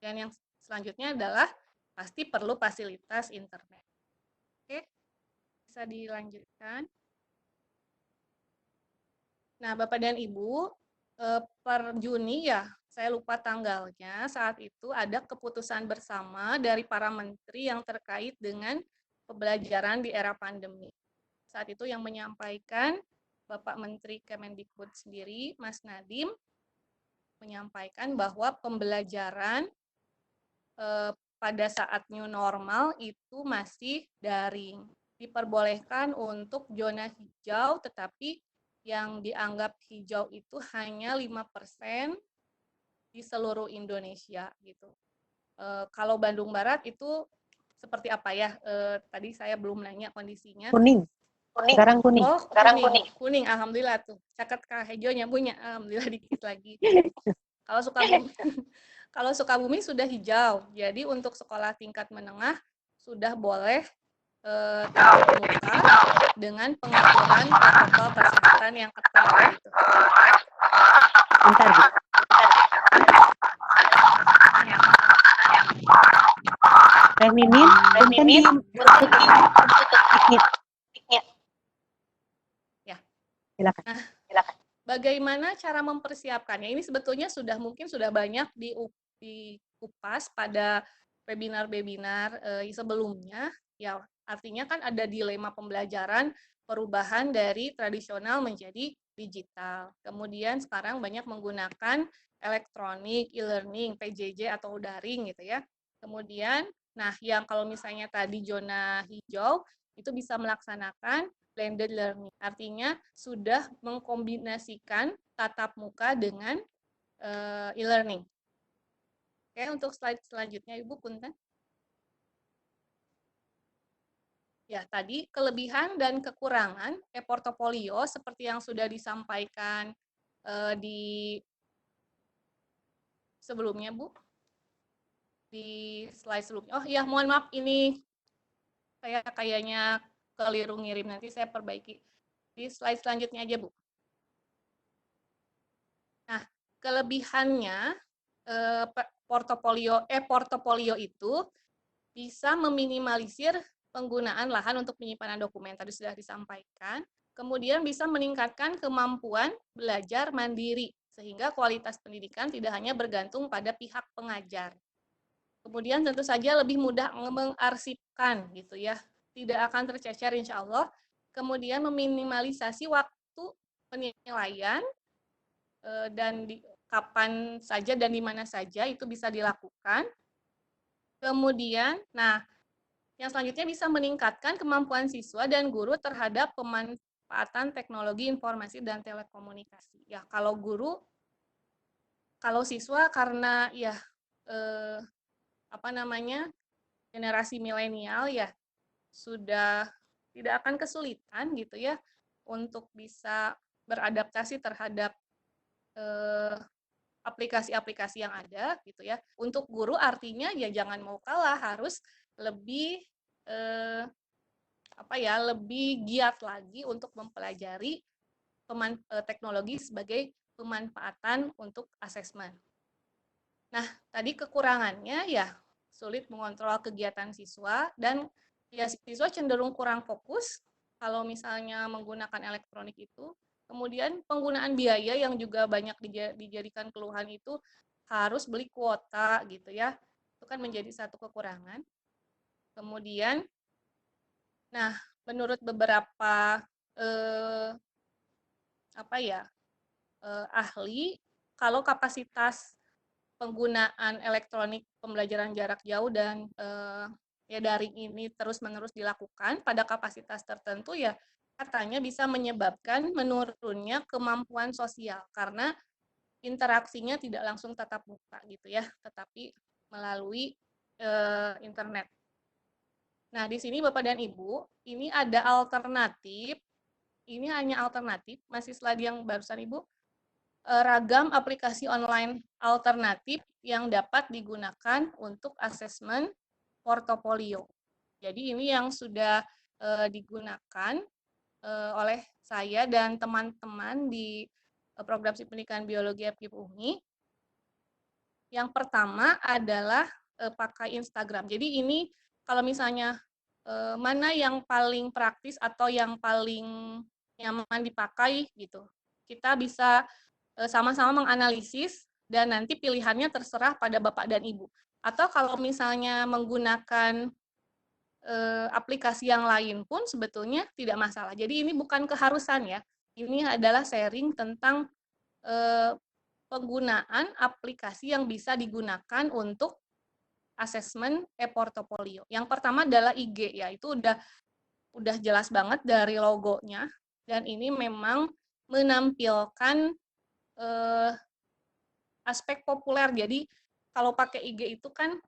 Dan yang selanjutnya adalah pasti perlu fasilitas internet. Oke, bisa dilanjutkan. Nah, Bapak dan Ibu, per Juni ya, saya lupa tanggalnya, saat itu ada keputusan bersama dari para menteri yang terkait dengan pembelajaran di era pandemi. Saat itu yang menyampaikan Bapak Menteri Kemendikbud sendiri, Mas Nadiem, menyampaikan bahwa pembelajaran pada saat new normal itu masih daring. Diperbolehkan untuk zona hijau, tetapi yang dianggap hijau itu hanya 5% di seluruh Indonesia gitu. Kalau Bandung Barat itu seperti apa ya? Tadi saya belum nanya kondisinya. Kuning. Sekarang kuning. Oh, sekarang kuning. Kuning, alhamdulillah tuh. Caket ke hijaunya punya, alhamdulillah dikit lagi. Kalau Sukabumi, kalau Sukabumi sudah hijau. Jadi untuk sekolah tingkat menengah sudah boleh tatap muka dengan pengaturan protokol kesehatan yang ketat gitu. Bentar, Bu. Teh Mimin, punten di Ya. Silakan. Nah, bagaimana cara mempersiapkannya? Ini sebetulnya mungkin sudah banyak dikupas pada webinar-webinar sebelumnya. Ya, artinya kan ada dilema pembelajaran perubahan dari tradisional menjadi digital. Kemudian sekarang banyak menggunakan elektronik, e-learning, PJJ atau daring gitu ya. Kemudian, nah yang kalau misalnya tadi zona hijau itu bisa melaksanakan blended learning. Artinya sudah mengkombinasikan tatap muka dengan e-learning. Oke, untuk slide selanjutnya Ibu Punten. Ya, tadi kelebihan dan kekurangan e-portofolio seperti yang sudah disampaikan di sebelumnya, Bu. Di slide sebelumnya. Oh iya, mohon maaf, ini saya kayaknya keliru ngirim, nanti saya perbaiki. Di slide selanjutnya aja, Bu. Nah, kelebihannya portofolio itu bisa meminimalisir penggunaan lahan untuk penyimpanan dokumen, tadi sudah disampaikan. Kemudian bisa meningkatkan kemampuan belajar mandiri, sehingga kualitas pendidikan tidak hanya bergantung pada pihak pengajar. Kemudian tentu saja lebih mudah mengarsipkan gitu ya, tidak akan tercecer insya Allah. Kemudian meminimalisasi waktu penilaian dan kapan saja dan di mana saja itu bisa dilakukan. Kemudian, nah yang selanjutnya bisa meningkatkan kemampuan siswa dan guru terhadap pemanfaatan teknologi informasi dan telekomunikasi. Ya, kalau guru, kalau siswa karena ya generasi milenial ya sudah tidak akan kesulitan gitu ya untuk bisa beradaptasi terhadap aplikasi-aplikasi yang ada gitu ya. Untuk guru artinya ya jangan mau kalah, harus lebih lebih giat lagi untuk mempelajari teknologi sebagai pemanfaatan untuk asesmen. Nah, tadi kekurangannya ya sulit mengontrol kegiatan siswa dan ya siswa cenderung kurang fokus kalau misalnya menggunakan elektronik itu. Kemudian penggunaan biaya yang juga banyak dijadikan keluhan itu harus beli kuota gitu ya. Itu kan menjadi satu kekurangan. Kemudian, nah menurut beberapa ahli, kalau kapasitas penggunaan elektronik pembelajaran jarak jauh dan ya daring ini terus-menerus dilakukan pada kapasitas tertentu ya katanya bisa menyebabkan menurunnya kemampuan sosial karena interaksinya tidak langsung tatap muka gitu ya, tetapi melalui internet. Nah, di sini Bapak dan Ibu, ini ada alternatif, ini hanya alternatif, masih slide yang barusan Ibu, ragam aplikasi online alternatif yang dapat digunakan untuk asesmen portofolio. Jadi ini yang sudah digunakan oleh saya dan teman-teman di program studi pendidikan biologi FKIP UNI. Yang pertama adalah pakai Instagram. Jadi ini kalau misalnya mana yang paling praktis atau yang paling nyaman dipakai gitu. Kita bisa sama-sama menganalisis dan nanti pilihannya terserah pada Bapak dan Ibu. Atau kalau misalnya menggunakan aplikasi yang lain pun sebetulnya tidak masalah. Jadi ini bukan keharusan ya. Ini adalah sharing tentang penggunaan aplikasi yang bisa digunakan untuk asesmen e-portofolio. Yang pertama adalah IG ya, itu udah jelas banget dari logonya dan ini memang menampilkan aspek populer. Jadi kalau pakai IG itu kan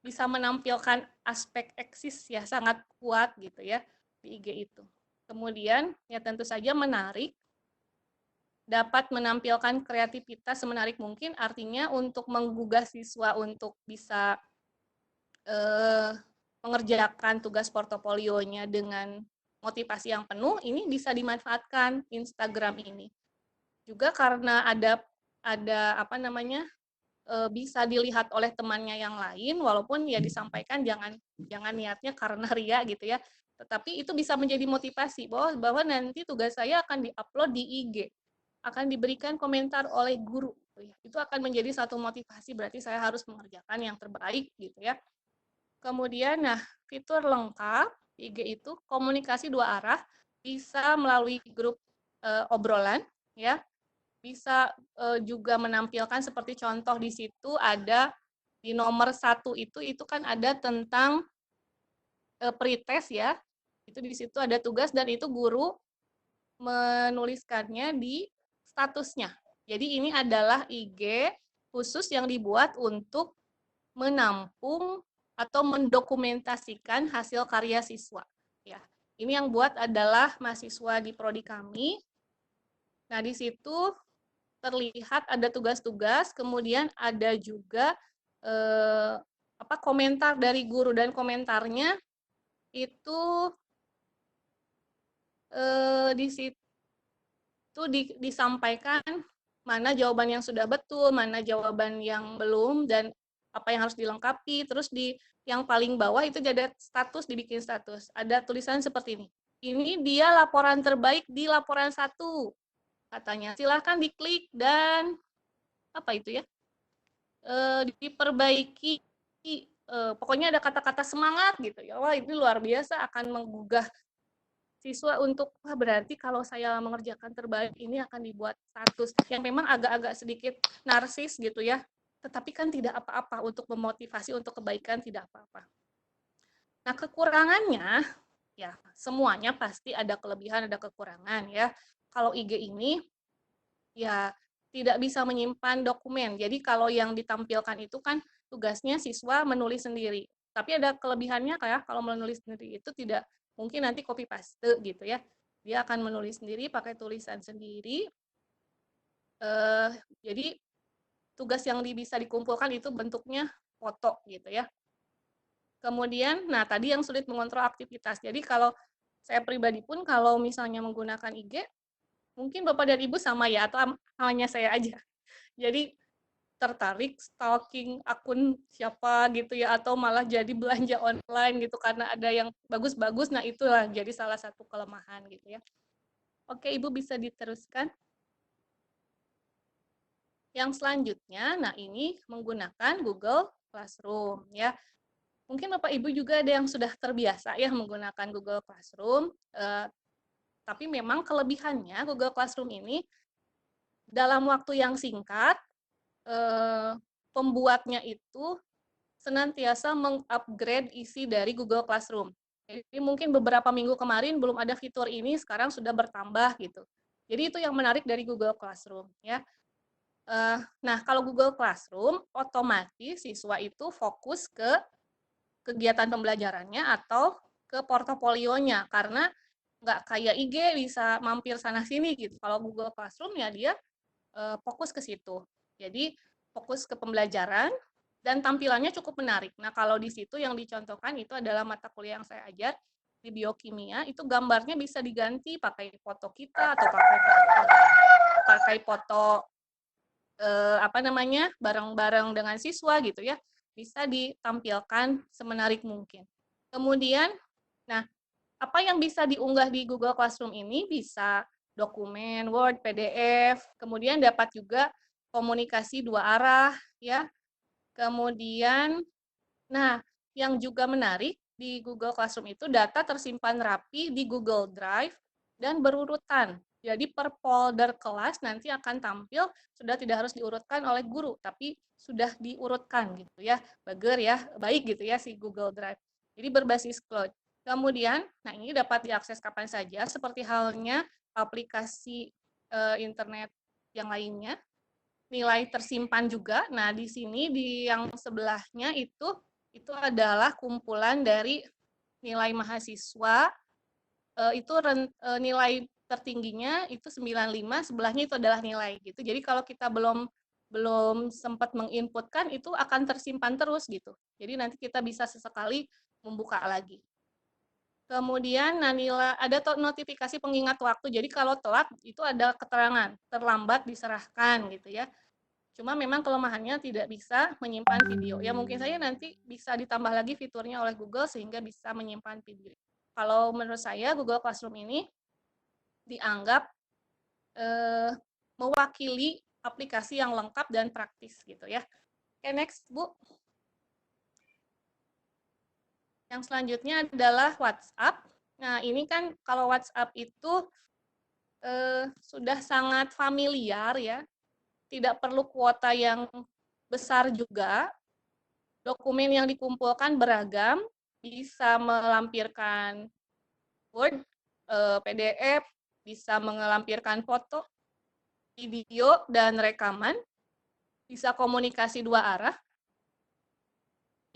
bisa menampilkan aspek eksis ya sangat kuat gitu ya di IG itu. Kemudian ya tentu saja menarik, dapat menampilkan kreativitas semenarik mungkin, artinya untuk menggugah siswa untuk bisa mengerjakan tugas portofolionya dengan motivasi yang penuh, ini bisa dimanfaatkan Instagram ini. Juga karena ada apa namanya, bisa dilihat oleh temannya yang lain, walaupun ya disampaikan jangan niatnya karena ria gitu ya, tetapi itu bisa menjadi motivasi bahwa nanti tugas saya akan diupload di IG, akan diberikan komentar oleh guru. Itu akan menjadi satu motivasi, berarti saya harus mengerjakan yang terbaik gitu ya. Kemudian, nah fitur lengkap IG itu komunikasi dua arah, bisa melalui grup obrolan ya, bisa juga menampilkan seperti contoh di situ ada di nomor 1 itu kan ada tentang pretest ya, itu di situ ada tugas dan itu guru menuliskannya di statusnya. Jadi ini adalah IG khusus yang dibuat untuk menampung atau mendokumentasikan hasil karya siswa. Ya, ini yang buat adalah mahasiswa di prodi kami. Nah, di situ terlihat ada tugas-tugas, kemudian ada juga komentar dari guru dan komentarnya itu di situ disampaikan mana jawaban yang sudah betul, mana jawaban yang belum, dan apa yang harus dilengkapi. Terus di yang paling bawah itu ada status, dibikin status. Ada tulisan seperti ini. Ini dia laporan terbaik di laporan 1, katanya. Silahkan diklik dan apa itu ya? Diperbaiki. Pokoknya ada kata-kata semangat gitu ya. Wah, ini luar biasa, akan menggugah siswa untuk, wah berarti kalau saya mengerjakan terbaik ini akan dibuat status yang memang agak-agak sedikit narsis gitu ya, tetapi kan tidak apa-apa, untuk memotivasi untuk kebaikan tidak apa-apa. Nah kekurangannya, ya semuanya pasti ada kelebihan, ada kekurangan ya. Kalau IG ini, ya tidak bisa menyimpan dokumen, jadi kalau yang ditampilkan itu kan tugasnya siswa menulis sendiri, tapi ada kelebihannya kayak kalau menulis sendiri itu tidak mungkin nanti copy paste gitu ya. Dia akan menulis sendiri pakai tulisan sendiri. Jadi tugas yang bisa dikumpulkan itu bentuknya foto gitu ya. Kemudian, nah tadi yang sulit mengontrol aktivitas. Jadi kalau saya pribadi pun kalau misalnya menggunakan IG, mungkin Bapak dan Ibu sama ya, atau hanya saya aja. Jadi tertarik stalking akun siapa gitu ya, atau malah jadi belanja online gitu karena ada yang bagus-bagus. Nah itulah jadi salah satu kelemahan gitu ya. Oke, Ibu bisa diteruskan. Yang selanjutnya, nah ini menggunakan Google Classroom ya. Mungkin Bapak Ibu juga ada yang sudah terbiasa ya menggunakan Google Classroom, tapi memang kelebihannya Google Classroom ini dalam waktu yang singkat, pembuatnya itu senantiasa mengupgrade isi dari Google Classroom. Jadi mungkin beberapa minggu kemarin belum ada fitur ini, sekarang sudah bertambah gitu. Jadi itu yang menarik dari Google Classroom ya. Nah kalau Google Classroom, otomatis siswa itu fokus ke kegiatan pembelajarannya atau ke portofolionya, karena nggak kayak IG bisa mampir sana-sini gitu. Kalau Google Classroom ya dia fokus ke situ. Jadi fokus ke pembelajaran dan tampilannya cukup menarik. Nah kalau di situ yang dicontohkan itu adalah mata kuliah yang saya ajar. di biokimia itu gambarnya bisa diganti pakai foto kita atau pakai foto bareng-bareng dengan siswa gitu ya, bisa ditampilkan semenarik mungkin. Kemudian, nah apa yang bisa diunggah di Google Classroom ini bisa dokumen, Word, PDF, kemudian dapat juga komunikasi dua arah ya. Kemudian, nah yang juga menarik di Google Classroom itu data tersimpan rapi di Google Drive dan berurutan. Jadi per folder kelas nanti akan tampil sudah tidak harus diurutkan oleh guru, tapi sudah diurutkan gitu ya, baik gitu ya si Google Drive. Jadi berbasis cloud. Kemudian, nah ini dapat diakses kapan saja, seperti halnya aplikasi internet yang lainnya. Nilai tersimpan juga. Nah di sini di yang sebelahnya itu adalah kumpulan dari nilai mahasiswa. Itu nilai tertingginya itu 95, sebelahnya itu adalah nilai gitu. Jadi kalau kita belum sempat menginputkan itu akan tersimpan terus gitu. Jadi nanti kita bisa sesekali membuka lagi. Kemudian ada notifikasi pengingat waktu. Jadi kalau telat itu ada keterangan terlambat diserahkan gitu ya. Cuma memang kelemahannya tidak bisa menyimpan video. Ya mungkin saja nanti bisa ditambah lagi fiturnya oleh Google sehingga bisa menyimpan video. Kalau menurut saya Google Classroom ini dianggap mewakili aplikasi yang lengkap dan praktis gitu ya. Oke, next Bu. Yang selanjutnya adalah WhatsApp. Nah, ini kan kalau WhatsApp itu sudah sangat familiar ya. Tidak perlu kuota yang besar juga. Dokumen yang dikumpulkan beragam, bisa melampirkan Word, PDF, bisa melampirkan foto, video, dan rekaman, bisa komunikasi dua arah.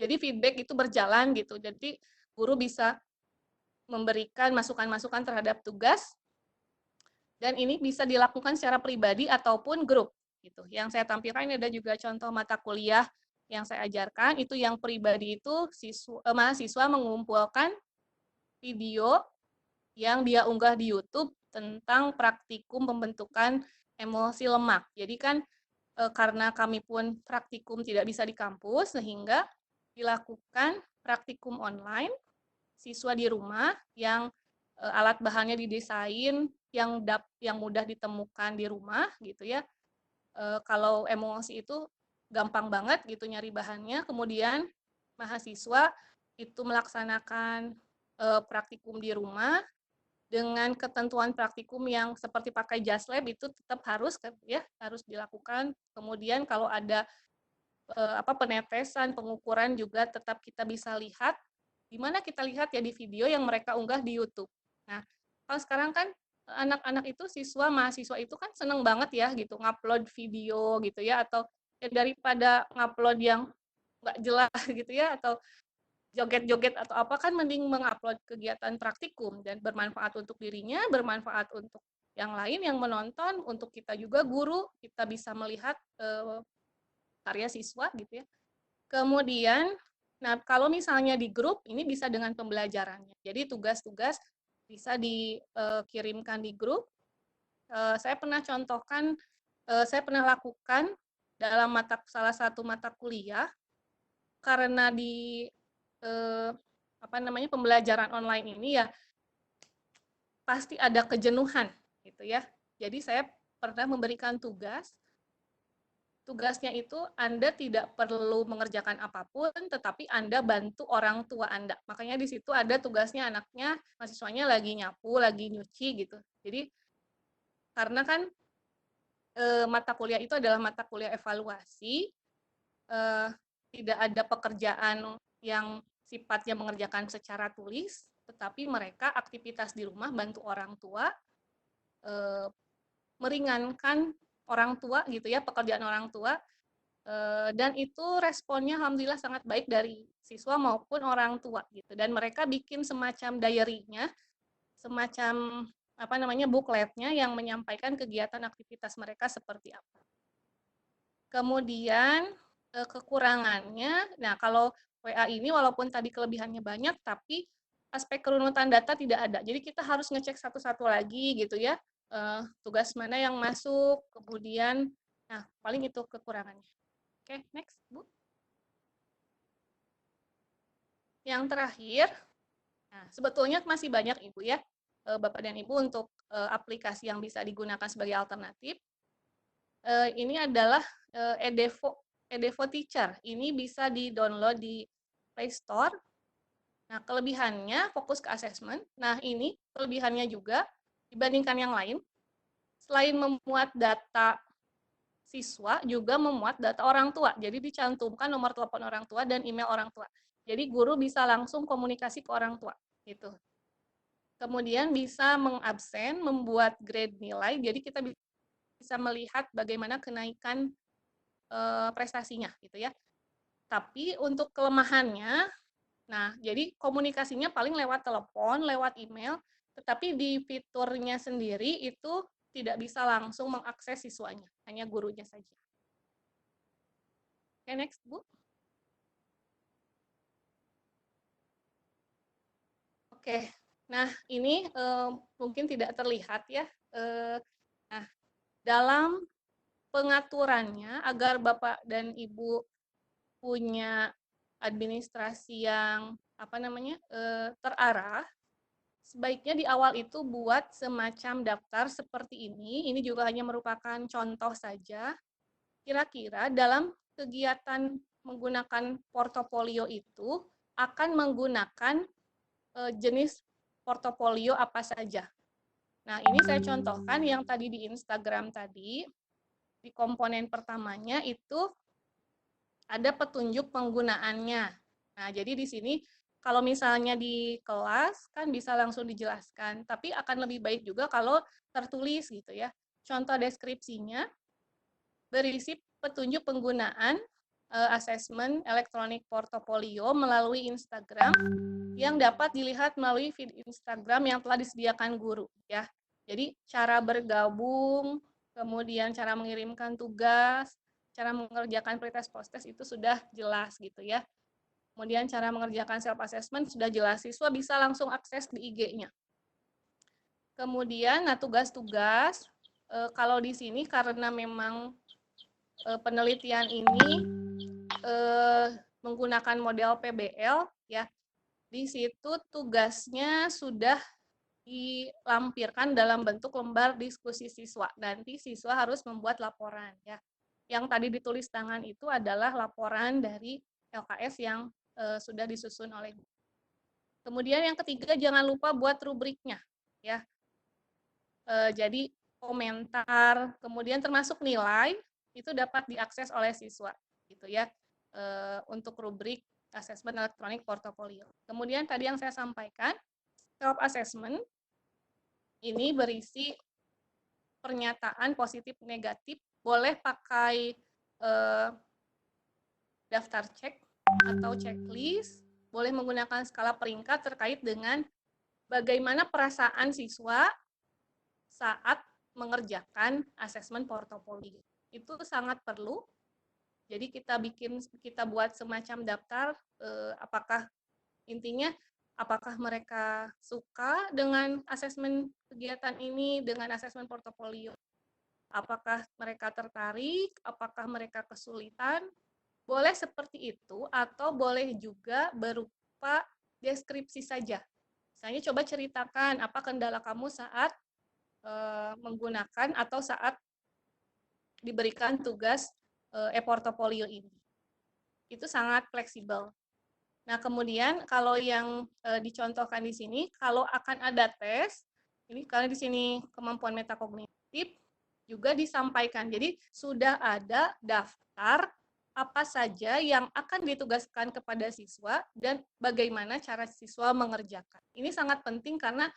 Jadi feedback itu berjalan gitu. Jadi guru bisa memberikan masukan-masukan terhadap tugas, dan ini bisa dilakukan secara pribadi ataupun grup. Gitu. Yang saya tampilkan ini ada juga contoh mata kuliah yang saya ajarkan. Itu yang pribadi itu mahasiswa mengumpulkan video yang dia unggah di YouTube tentang praktikum pembentukan emosi lemak. Jadi kan karena kami pun praktikum tidak bisa di kampus, sehingga dilakukan praktikum online, siswa di rumah yang alat bahannya didesain yang mudah ditemukan di rumah gitu ya. Kalau emosi itu gampang banget gitu nyari bahannya, kemudian mahasiswa itu melaksanakan praktikum di rumah dengan ketentuan praktikum yang seperti pakai JASLab itu tetap harus dilakukan. Kemudian kalau ada penetesan, pengukuran juga tetap kita bisa lihat. Di mana kita lihat ya di video yang mereka unggah di YouTube. Nah, kalau sekarang kan anak-anak itu mahasiswa itu kan seneng banget ya gitu ngupload video gitu ya, atau ya daripada ngupload yang nggak jelas gitu ya, atau joget-joget atau apa, kan mending mengupload kegiatan praktikum dan bermanfaat untuk dirinya, bermanfaat untuk yang lain yang menonton, untuk kita juga guru, kita bisa melihat karya siswa gitu ya. Kemudian, nah kalau misalnya di grup, ini bisa dengan pembelajarannya. Jadi tugas-tugas bisa dikirimkan di grup. Saya pernah contohkan, saya pernah lakukan dalam salah satu mata kuliah, karena di pembelajaran online ini ya pasti ada kejenuhan gitu ya. Jadi saya pernah memberikan tugasnya itu Anda tidak perlu mengerjakan apapun, tetapi Anda bantu orang tua Anda. Makanya di situ ada tugasnya anaknya, mahasiswanya lagi nyapu, lagi nyuci gitu. Jadi karena kan mata kuliah itu adalah mata kuliah evaluasi, tidak ada pekerjaan yang sifatnya mengerjakan secara tulis, tetapi mereka aktivitas di rumah bantu orang tua, meringankan orang tua gitu ya, pekerjaan orang tua, dan itu responnya alhamdulillah sangat baik dari siswa maupun orang tua gitu. Dan mereka bikin semacam diary-nya, semacam bukletnya yang menyampaikan kegiatan aktivitas mereka seperti apa. Kemudian kekurangannya, nah kalau WA ini walaupun tadi kelebihannya banyak, tapi aspek kerunutan data tidak ada. Jadi kita harus ngecek satu-satu lagi gitu ya, tugas mana yang masuk, kemudian, nah paling itu kekurangannya. Oke, next, Bu. Yang terakhir, nah sebetulnya masih banyak Ibu ya, Bapak dan Ibu untuk aplikasi yang bisa digunakan sebagai alternatif. Ini adalah Edevo Teacher. Ini bisa di-download di Play Store. Nah, kelebihannya fokus ke assessment. Nah, ini kelebihannya juga dibandingkan yang lain. Selain memuat data siswa, juga memuat data orang tua. Jadi dicantumkan nomor telepon orang tua dan email orang tua. Jadi guru bisa langsung komunikasi ke orang tua. Gitu. Kemudian bisa mengabsen, membuat grade nilai. Jadi kita bisa melihat bagaimana kenaikan prestasinya, gitu ya. Tapi untuk kelemahannya, nah, jadi komunikasinya paling lewat telepon, lewat email, tetapi di fiturnya sendiri itu tidak bisa langsung mengakses siswanya, hanya gurunya saja. Oke, next, Bu. Oke, nah ini mungkin tidak terlihat ya. Nah, dalam pengaturannya agar Bapak dan Ibu punya administrasi yang terarah, sebaiknya di awal itu buat semacam daftar seperti ini. Ini juga hanya merupakan contoh saja. Kira-kira dalam kegiatan menggunakan portofolio itu akan menggunakan jenis portofolio apa saja. Nah, ini saya contohkan yang tadi di Instagram tadi, di komponen pertamanya itu ada petunjuk penggunaannya. Nah, jadi di sini kalau misalnya di kelas kan bisa langsung dijelaskan, tapi akan lebih baik juga kalau tertulis gitu ya. Contoh deskripsinya berisi petunjuk penggunaan asesmen elektronik portofolio melalui Instagram yang dapat dilihat melalui feed Instagram yang telah disediakan guru ya. Jadi cara bergabung, kemudian cara mengirimkan tugas, cara mengerjakan pretest post-test itu sudah jelas gitu ya. Kemudian cara mengerjakan self assessment sudah jelas, siswa bisa langsung akses di IG-nya. Kemudian nah tugas-tugas kalau di sini karena memang penelitian ini menggunakan model PBL ya. Di situ tugasnya sudah dilampirkan dalam bentuk lembar diskusi siswa. Nanti siswa harus membuat laporan ya. Yang tadi ditulis tangan itu adalah laporan dari LKS yang sudah disusun oleh guru. Kemudian yang ketiga jangan lupa buat rubriknya ya. Jadi komentar, kemudian termasuk nilai itu dapat diakses oleh siswa gitu ya. Untuk rubrik asesmen elektronik portofolio. Kemudian tadi yang saya sampaikan self assessment ini berisi pernyataan positif negatif, boleh pakai daftar cek atau checklist, boleh menggunakan skala peringkat terkait dengan bagaimana perasaan siswa saat mengerjakan asesmen portofolio. Itu sangat perlu. Jadi kita buat semacam daftar apakah intinya apakah mereka suka dengan asesmen kegiatan ini, dengan asesmen portofolio. Apakah mereka tertarik, apakah mereka kesulitan. Boleh seperti itu, atau boleh juga berupa deskripsi saja. Misalnya coba ceritakan apa kendala kamu saat menggunakan atau saat diberikan tugas e-portofolio ini. Itu sangat fleksibel. Nah, kemudian kalau yang dicontohkan di sini, kalau akan ada tes, ini karena di sini kemampuan metakognitif juga disampaikan. Jadi sudah ada daftar apa saja yang akan ditugaskan kepada siswa dan bagaimana cara siswa mengerjakan. Ini sangat penting karena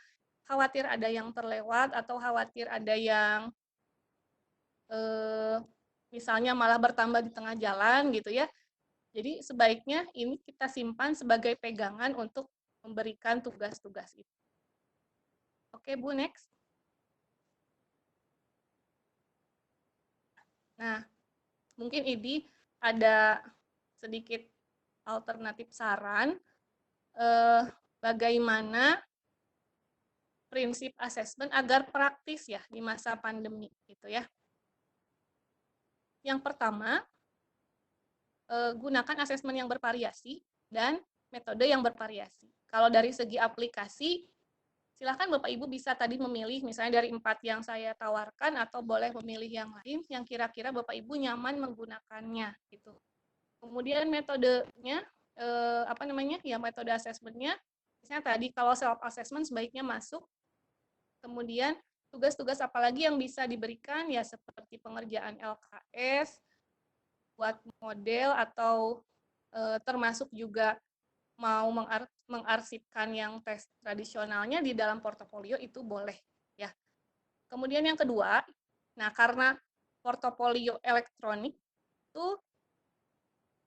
khawatir ada yang terlewat atau khawatir ada yang misalnya malah bertambah di tengah jalan gitu ya. Jadi sebaiknya ini kita simpan sebagai pegangan untuk memberikan tugas-tugas itu. Oke, Bu, next. Nah, mungkin ini ada sedikit alternatif saran. bagaimana prinsip asesmen agar praktis ya di masa pandemi gitu ya. Yang pertama, gunakan asesmen yang bervariasi dan metode yang bervariasi. Kalau dari segi aplikasi, silakan Bapak Ibu bisa tadi memilih misalnya dari 4 yang saya tawarkan atau boleh memilih yang lain yang kira-kira Bapak Ibu nyaman menggunakannya gitu. Kemudian metodenya ya metode asesmennya misalnya tadi kalau self assessment sebaiknya masuk. Kemudian tugas-tugas apalagi yang bisa diberikan ya seperti pengerjaan LKS, buat model atau termasuk juga mau mengarsipkan yang tes tradisionalnya di dalam portofolio itu boleh ya. Kemudian yang kedua, nah karena portofolio elektronik itu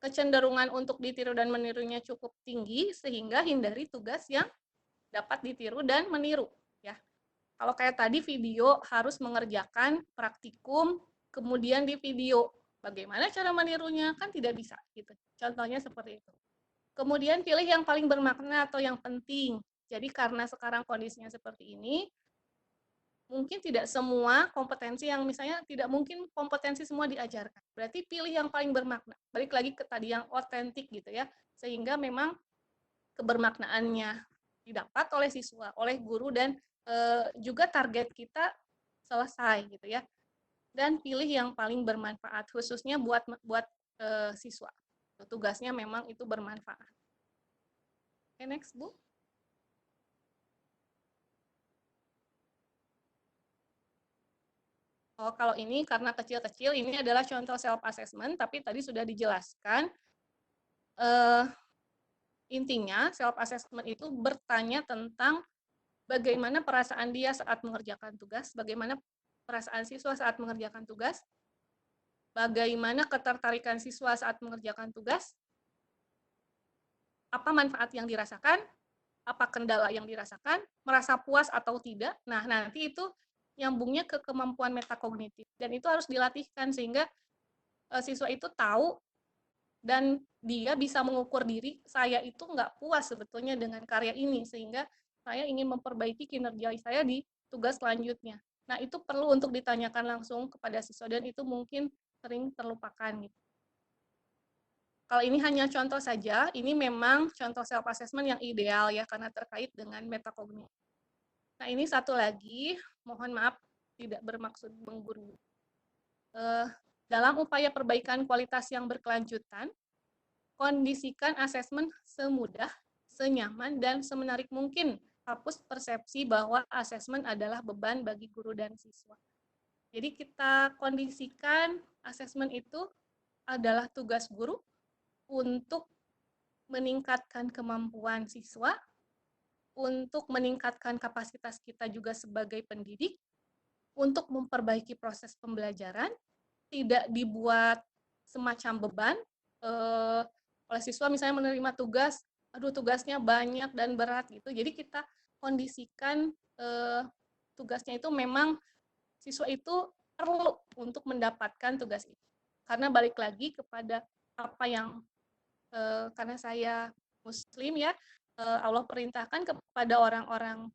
kecenderungan untuk ditiru dan menirunya cukup tinggi sehingga hindari tugas yang dapat ditiru dan meniru ya. Kalau kayak tadi video harus mengerjakan praktikum kemudian di video. Bagaimana cara menirunya? Kan tidak bisa gitu. Contohnya seperti itu. Kemudian pilih yang paling bermakna atau yang penting. Jadi karena sekarang kondisinya seperti ini, mungkin tidak semua kompetensi yang misalnya tidak mungkin kompetensi semua diajarkan. Berarti pilih yang paling bermakna. Balik lagi ke tadi yang otentik gitu ya. Sehingga memang kebermaknaannya didapat oleh siswa, oleh guru dan juga target kita selesai gitu ya. Dan pilih yang paling bermanfaat khususnya buat siswa. Tugasnya memang itu bermanfaat. Oke, next, Bu. Oh, kalau ini karena kecil-kecil, ini adalah contoh self-assessment, tapi tadi sudah dijelaskan. Intinya, self-assessment itu bertanya tentang bagaimana perasaan dia saat mengerjakan tugas, bagaimana perasaan siswa saat mengerjakan tugas, bagaimana ketertarikan siswa saat mengerjakan tugas, apa manfaat yang dirasakan, apa kendala yang dirasakan, merasa puas atau tidak. Nah, nanti itu nyambungnya ke kemampuan metakognitif. Dan itu harus dilatihkan sehingga siswa itu tahu dan dia bisa mengukur diri, saya itu nggak puas sebetulnya dengan karya ini, sehingga saya ingin memperbaiki kinerja saya di tugas selanjutnya. Nah, itu perlu untuk ditanyakan langsung kepada siswa, dan itu mungkin sering terlupakan. Gitu. Kalau ini hanya contoh saja, ini memang contoh self-assessment yang ideal ya, karena terkait dengan metakognitif. Nah, ini satu lagi, mohon maaf, tidak bermaksud menggurui. Dalam upaya perbaikan kualitas yang berkelanjutan, kondisikan asesmen semudah, senyaman, dan semenarik mungkin. Hapus persepsi bahwa asesmen adalah beban bagi guru dan siswa. Jadi kita kondisikan asesmen itu adalah tugas guru untuk meningkatkan kemampuan siswa, untuk meningkatkan kapasitas kita juga sebagai pendidik, untuk memperbaiki proses pembelajaran, tidak dibuat semacam beban, oleh siswa misalnya menerima tugas, aduh tugasnya banyak dan berat gitu. Jadi kita kondisikan tugasnya itu memang siswa itu perlu untuk mendapatkan tugas itu. Karena balik lagi kepada apa yang karena saya Muslim ya, Allah perintahkan kepada orang-orang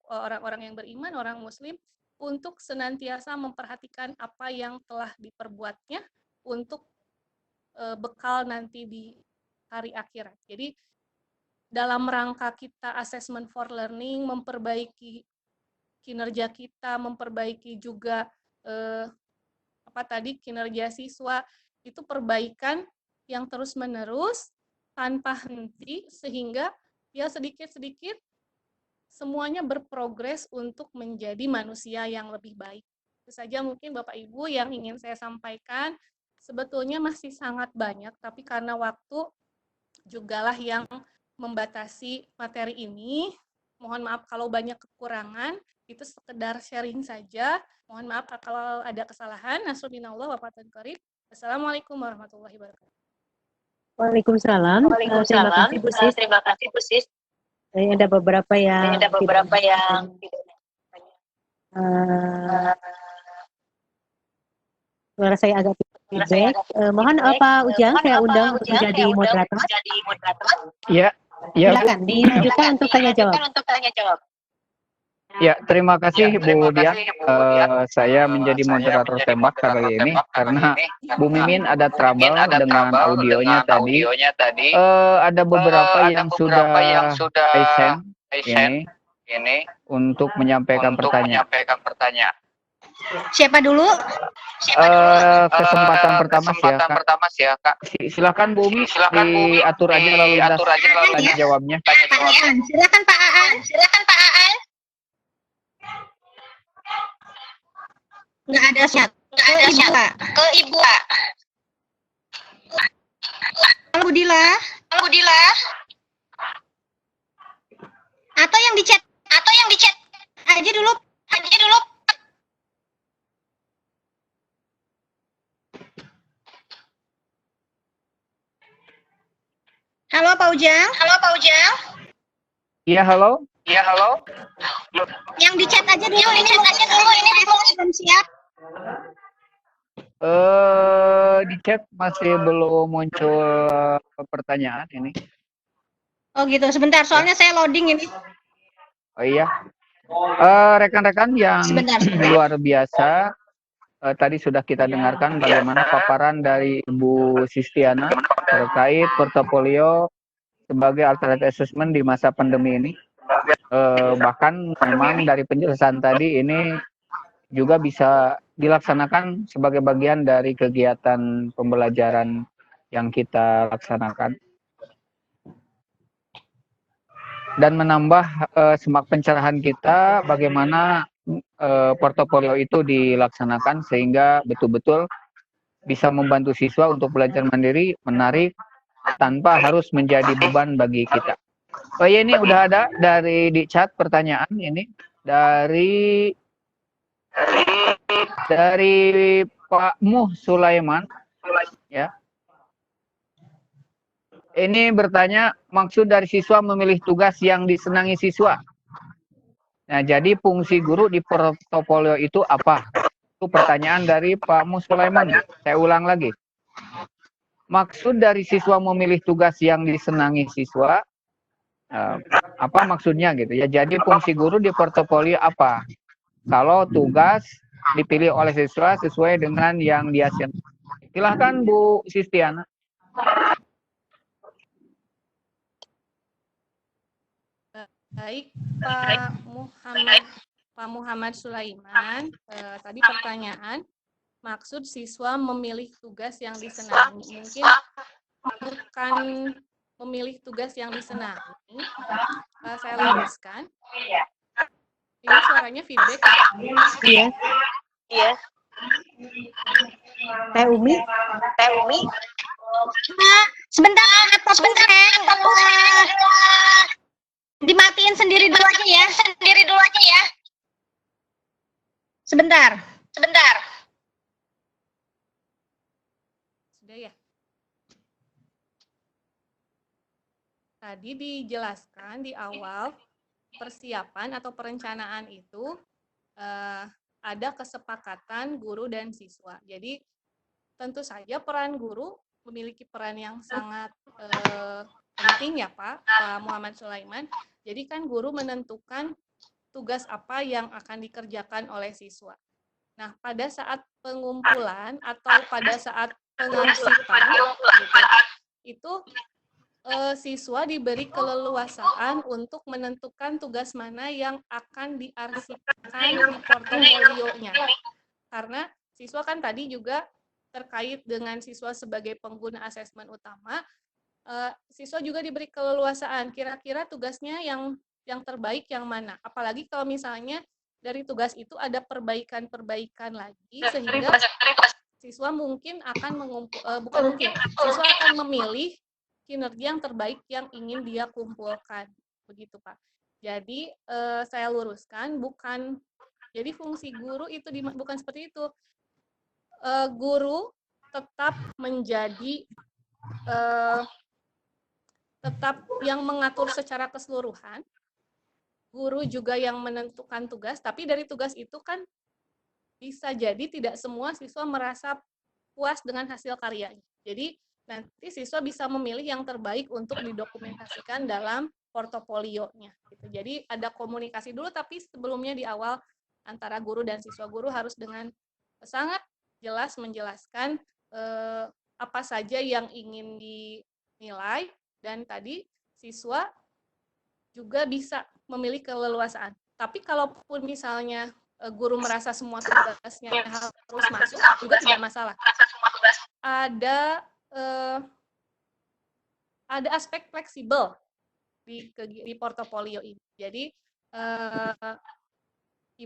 orang-orang yang beriman, orang Muslim, untuk senantiasa memperhatikan apa yang telah diperbuatnya untuk bekal nanti di hari akhirat. Jadi dalam rangka kita assessment for learning, memperbaiki kinerja kita, memperbaiki juga kinerja siswa, itu perbaikan yang terus-menerus tanpa henti sehingga ya sedikit-sedikit semuanya berprogres untuk menjadi manusia yang lebih baik. Itu saja mungkin Bapak Ibu yang ingin saya sampaikan. Sebetulnya masih sangat banyak, tapi karena waktu jugalah yang membatasi materi ini. Mohon maaf kalau banyak kekurangan, itu sekedar sharing saja. Mohon maaf kalau ada kesalahan. Nasrullah wa fatun qarib. Assalamualaikum warahmatullahi wabarakatuh. Waalaikumsalam. Terima kasih Bu Sis. Terima kasih Bu Sis. Ada beberapa yang suara saya agak feedback. Mohon Pak Ujang, saya undang untuk menjadi moderator. Ya, Ya, Silakan dilanjutkan untuk tanya jawab. ya, terima kasih Bu Dian. Saya menjadi moderator tembak kali ini karena Bu Mimin ada trouble dengan audionya tadi. Ada beberapa yang sudah saya send ini untuk menyampaikan pertanyaan. Siapa dulu? Kesempatan pertama sih ya, Kak. Silakan Bu Umi diatur aja lalu lintas tanya jawabnya. Silakan Pak Aan. Nggak ada chat. Ke Ibu. Halo Budila. Atau yang di chat aja dulu. Halo Pak Ujang. Iya, halo. Yang di chat aja dulu. Ini belum siap. Di chat masih belum muncul pertanyaan ini. Oh gitu. Sebentar. Soalnya saya loading ini. Oh iya. Rekan-rekan yang Sebentar. luar biasa, tadi sudah kita dengarkan bagaimana paparan dari Ibu Sistiana terkait portofolio sebagai alternative assessment di masa pandemi ini. Bahkan memang dari penjelasan tadi ini juga bisa dilaksanakan sebagai bagian dari kegiatan pembelajaran yang kita laksanakan. Dan menambah semak pencerahan kita bagaimana portofolio itu dilaksanakan sehingga betul-betul bisa membantu siswa untuk belajar mandiri, menarik, tanpa harus menjadi beban bagi kita. Oh ya, ini udah ada dari di chat pertanyaan ini dari Pak Muh Sulaiman, ya. Ini bertanya maksud dari siswa memilih tugas yang disenangi siswa. Nah, jadi fungsi guru di portofolio itu apa? Itu pertanyaan dari Pak Muh Sulaiman. Saya ulang lagi. Maksud dari siswa memilih tugas yang disenangi siswa, apa maksudnya gitu ya? Jadi fungsi guru di portofolio apa? Kalau tugas dipilih oleh siswa sesuai dengan yang dia senangi. Silahkan Bu Sistiana. Baik, Pak Muhammad Sulaiman, tadi pertanyaan, maksud siswa memilih tugas yang disenangi. Mungkin bukan memilih tugas yang disenangi, saya luruskan. Ini suaranya feedback. Iya. Teh Umi. Sebentar. Dimatiin sendiri dulu aja ya. Sebentar. Sudah ya? Tadi dijelaskan di awal persiapan atau perencanaan itu ada kesepakatan guru dan siswa. Jadi tentu saja peran guru memiliki peran yang sangat penting ya Pak Muhammad Sulaiman. Jadi kan guru menentukan tugas apa yang akan dikerjakan oleh siswa. Nah, pada saat pengumpulan atau pada saat pengarsipan gitu, itu siswa diberi keleluasaan untuk menentukan tugas mana yang akan diarsipkan di portofolionya. Karena siswa kan tadi juga terkait dengan siswa sebagai pengguna asesmen utama, siswa juga diberi keleluasaan kira-kira tugasnya yang terbaik yang mana. Apalagi kalau misalnya dari tugas itu ada perbaikan-perbaikan lagi, sehingga siswa mungkin akan siswa akan memilih kinerja yang terbaik yang ingin dia kumpulkan, begitu Pak. Jadi saya luruskan, jadi fungsi guru itu bukan seperti itu. Guru tetap menjadi tetap yang mengatur secara keseluruhan, guru juga yang menentukan tugas, tapi dari tugas itu kan bisa jadi tidak semua siswa merasa puas dengan hasil karyanya. Jadi nanti siswa bisa memilih yang terbaik untuk didokumentasikan dalam portofolionya. Gitu. Jadi ada komunikasi dulu, tapi sebelumnya di awal antara guru dan siswa, guru harus dengan sangat jelas menjelaskan apa saja yang ingin dinilai, dan tadi siswa juga bisa memilih keleluasaan. Tapi kalaupun misalnya guru merasa semua tugasnya harus masuk, juga tidak masalah. Ada aspek fleksibel di portofolio ini. Jadi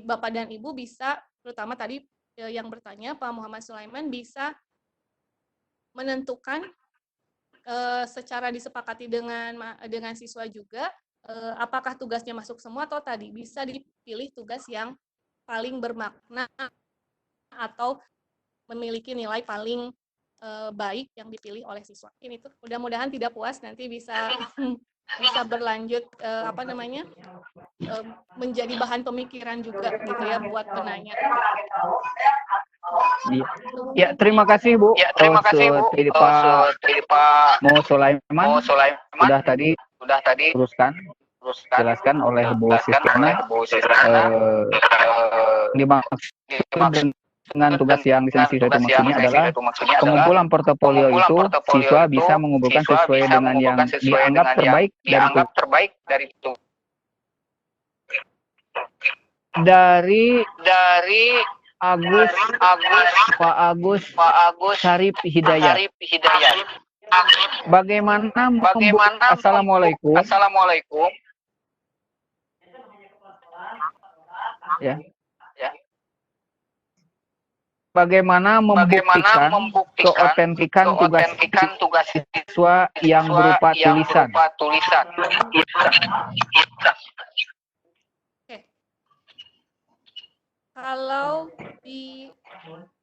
Bapak dan Ibu bisa, terutama tadi yang bertanya Pak Muhammad Sulaiman, bisa menentukan secara disepakati dengan siswa juga, apakah tugasnya masuk semua atau tadi bisa dipilih tugas yang paling bermakna atau memiliki nilai paling baik yang dipilih oleh siswa. Ini tuh mudah-mudahan tidak puas, nanti bisa bisa berlanjut menjadi bahan pemikiran juga gitu ya buat penanya. Ya, terima kasih Bu. Ya, terima kasih Bu. Pak Mo Sulaiman sudah tadi teruskan jelaskan oleh Bu Sistiana dimaksud dengan tugas yang disensi itu maksudnya adalah pengumpulan portofolio itu siswa bisa mengumpulkan sesuai dengan yang dianggap terbaik dari itu. Dari Pak Agus Syarif Hidayat. Bagaimana Assalamualaikum. Ya. Bagaimana membuktikan keotentikan tugas siswa yang berupa tulisan? Kalau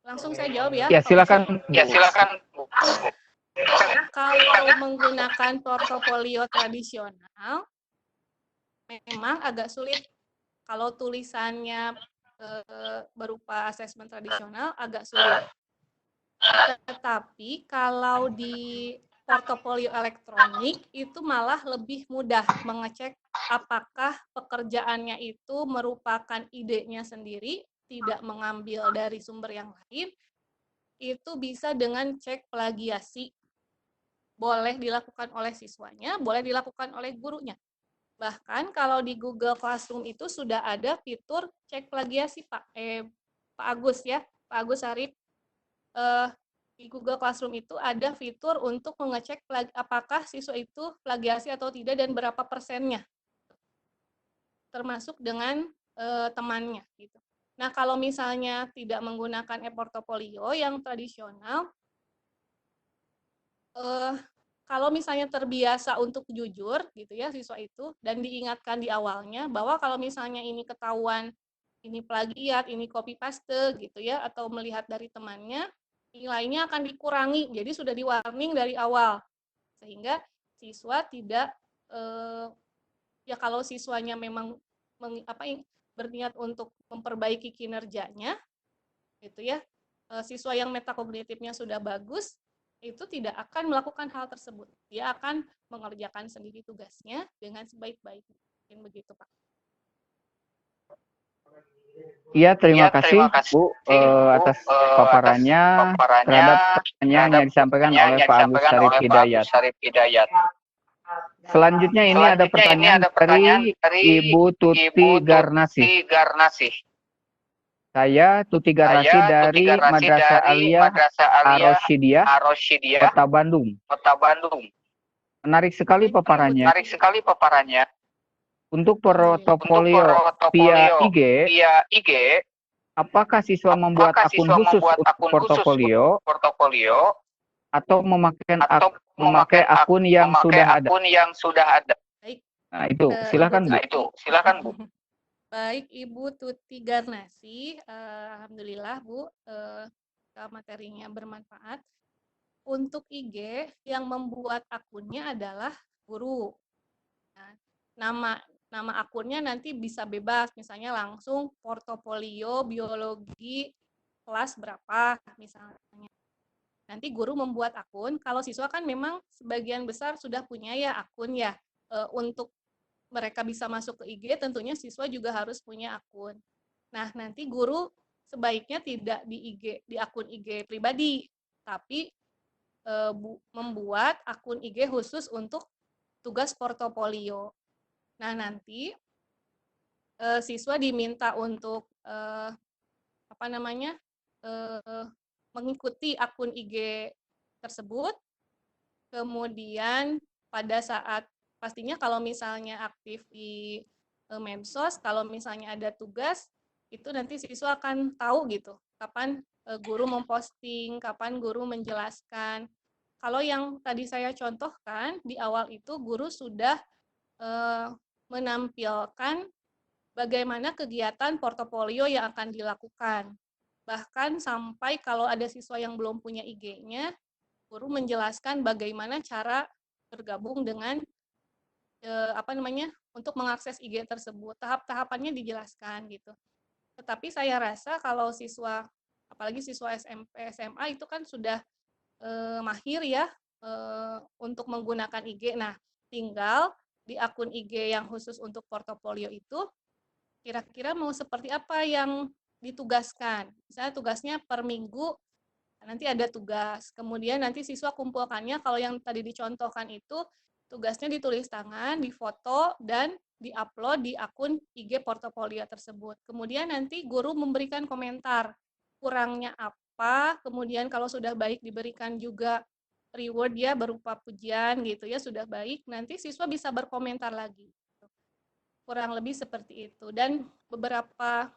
langsung saya jawab ya. Ya, silakan. Kalau menggunakan portofolio tradisional memang agak sulit. Kalau tulisannya berupa asesmen tradisional agak sulit. Tetapi kalau di portofolio elektronik itu malah lebih mudah mengecek apakah pekerjaannya itu merupakan idenya sendiri, tidak mengambil dari sumber yang lain. Itu bisa dengan cek plagiasi. Boleh dilakukan oleh siswanya, boleh dilakukan oleh gurunya. Bahkan kalau di Google Classroom itu sudah ada fitur cek plagiasi, Pak Agus ya, Pak Agus Syarif. Di Google Classroom itu ada fitur untuk mengecek apakah siswa itu plagiasi atau tidak dan berapa persennya, termasuk dengan temannya. Gitu. Nah, kalau misalnya tidak menggunakan e-portofolio yang tradisional, kalau misalnya terbiasa untuk jujur gitu ya siswa itu, dan diingatkan di awalnya bahwa kalau misalnya ini ketahuan ini plagiat, ini copy paste gitu ya, atau melihat dari temannya, nilainya akan dikurangi. Jadi sudah di-warning dari awal. Sehingga siswa tidak ya kalau siswanya memang berniat untuk memperbaiki kinerjanya gitu ya. Siswa yang metakognitifnya sudah bagus itu tidak akan melakukan hal tersebut. Dia akan mengerjakan sendiri tugasnya dengan sebaik-baiknya. Mungkin begitu, Pak. Iya, terima kasih Bu atas paparannya terhadap pertanyaan yang disampaikan oleh Pak Agus Syarif Hidayat. Selanjutnya ini ada pertanyaan dari Ibu Tuti Garnasi. Saya Tuti Garnasi dari Madrasah Aliyah Ar-Rasyidiyah, Kota Bandung. Menarik sekali paparannya. Untuk portofolio via IG, apakah siswa membuat akun khusus untuk portofolio atau memakai akun yang sudah ada? Baik. Nah, itu silakan Bu. Baik, Ibu Tuti Garnasi, alhamdulillah Bu, materinya bermanfaat. Untuk IG yang membuat akunnya adalah guru. Nah, nama akunnya nanti bisa bebas, misalnya langsung portofolio biologi kelas berapa misalnya. nanti guru membuat akun. Kalau siswa kan memang sebagian besar sudah punya ya akun ya. Untuk mereka bisa masuk ke IG, tentunya siswa juga harus punya akun. Nah, nanti guru sebaiknya tidak di akun IG pribadi, tapi membuat akun IG khusus untuk tugas portofolio. Nah, nanti siswa diminta untuk mengikuti akun IG tersebut. Kemudian pada saat pastinya kalau misalnya aktif di medsos, kalau misalnya ada tugas, itu nanti siswa akan tahu gitu, kapan guru memposting, kapan guru menjelaskan. Kalau yang tadi saya contohkan, di awal itu guru sudah menampilkan bagaimana kegiatan portofolio yang akan dilakukan. Bahkan sampai kalau ada siswa yang belum punya IG-nya, guru menjelaskan bagaimana cara bergabung dengan untuk mengakses IG tersebut. Tahap-tahapannya dijelaskan gitu. Tetapi saya rasa kalau siswa, apalagi siswa SMP, SMA itu kan sudah mahir ya untuk menggunakan IG. Nah, tinggal di akun IG yang khusus untuk portofolio itu kira-kira mau seperti apa yang ditugaskan. Misalnya tugasnya per minggu, nanti ada tugas. Kemudian nanti siswa kumpulkannya, kalau yang tadi dicontohkan itu, tugasnya ditulis tangan, difoto, dan diupload di akun IG portofolio tersebut. Kemudian nanti guru memberikan komentar, kurangnya apa, kemudian kalau sudah baik diberikan juga reward ya, berupa pujian gitu ya, sudah baik, nanti siswa bisa berkomentar lagi. Kurang lebih seperti itu. Dan beberapa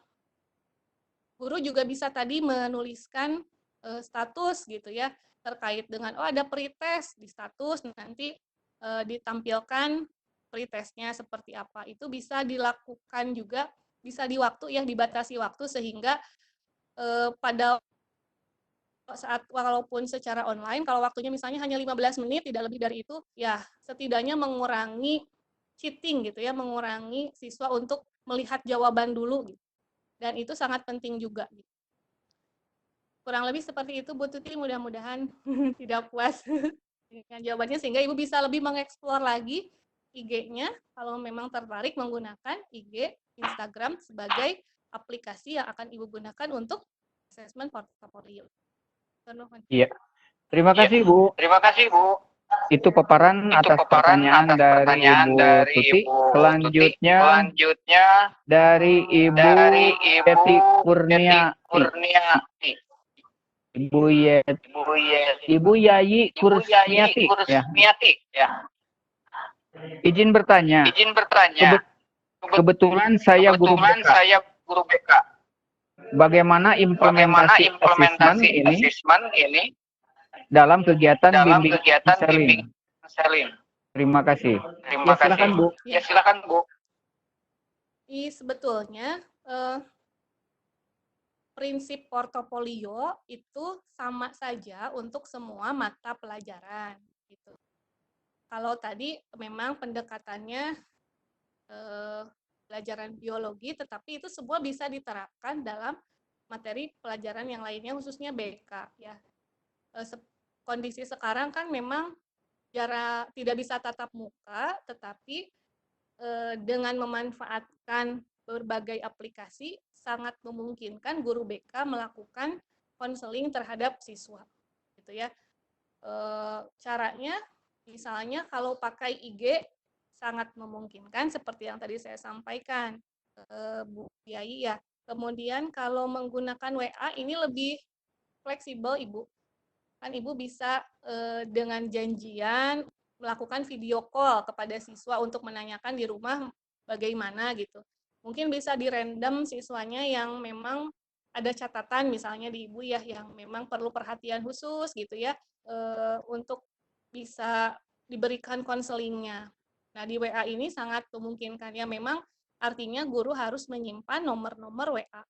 guru juga bisa tadi menuliskan status gitu ya, terkait dengan ada pretest di status, nanti ditampilkan pretestnya seperti apa. Itu bisa dilakukan juga, bisa di waktu ya, dibatasi waktu sehingga pada saat walaupun secara online, kalau waktunya misalnya hanya 15 menit, tidak lebih dari itu, ya setidaknya mengurangi cheating gitu ya, mengurangi siswa untuk melihat jawaban dulu gitu. Dan itu sangat penting juga gitu. Kurang lebih seperti itu Bu Tuti, mudah-mudahan tidak puas dengan jawabannya sehingga Ibu bisa lebih mengeksplor lagi IG-nya kalau memang tertarik menggunakan IG Instagram sebagai aplikasi yang akan Ibu gunakan untuk assessment portfolio. Iya. Terima kasih Bu. Terima kasih Bu. Itu paparan atas pertanyaan dari Ibu Tuti. Selanjutnya dari Ibu Yeti Kurniati. Ibu Yayi Kurniati. Ya. Izin bertanya. Kebetulan saya guru BK. Bagaimana implementasi asesmen ini dalam kegiatan bimbing konseling? Terima kasih. Silakan Bu. Ya, silakan Bu. Sebetulnya prinsip portofolio itu sama saja untuk semua mata pelajaran gitu. Kalau tadi memang pendekatannya pelajaran biologi, tetapi itu semua bisa diterapkan dalam materi pelajaran yang lainnya, khususnya BK ya. Kondisi sekarang kan memang tidak bisa tatap muka, tetapi dengan memanfaatkan berbagai aplikasi sangat memungkinkan guru BK melakukan konseling terhadap siswa gitu ya. Caranya misalnya kalau pakai IG sangat memungkinkan seperti yang tadi saya sampaikan Bu Yai ya. Kemudian kalau menggunakan WA ini lebih fleksibel Ibu. Kan Ibu bisa dengan janjian melakukan video call kepada siswa untuk menanyakan di rumah bagaimana gitu. Mungkin bisa di-random siswanya yang memang ada catatan misalnya di Ibu ya, yang memang perlu perhatian khusus gitu ya, untuk bisa diberikan konselingnya. Nah, di WA ini sangat memungkinkan ya, memang artinya guru harus menyimpan nomor-nomor WA.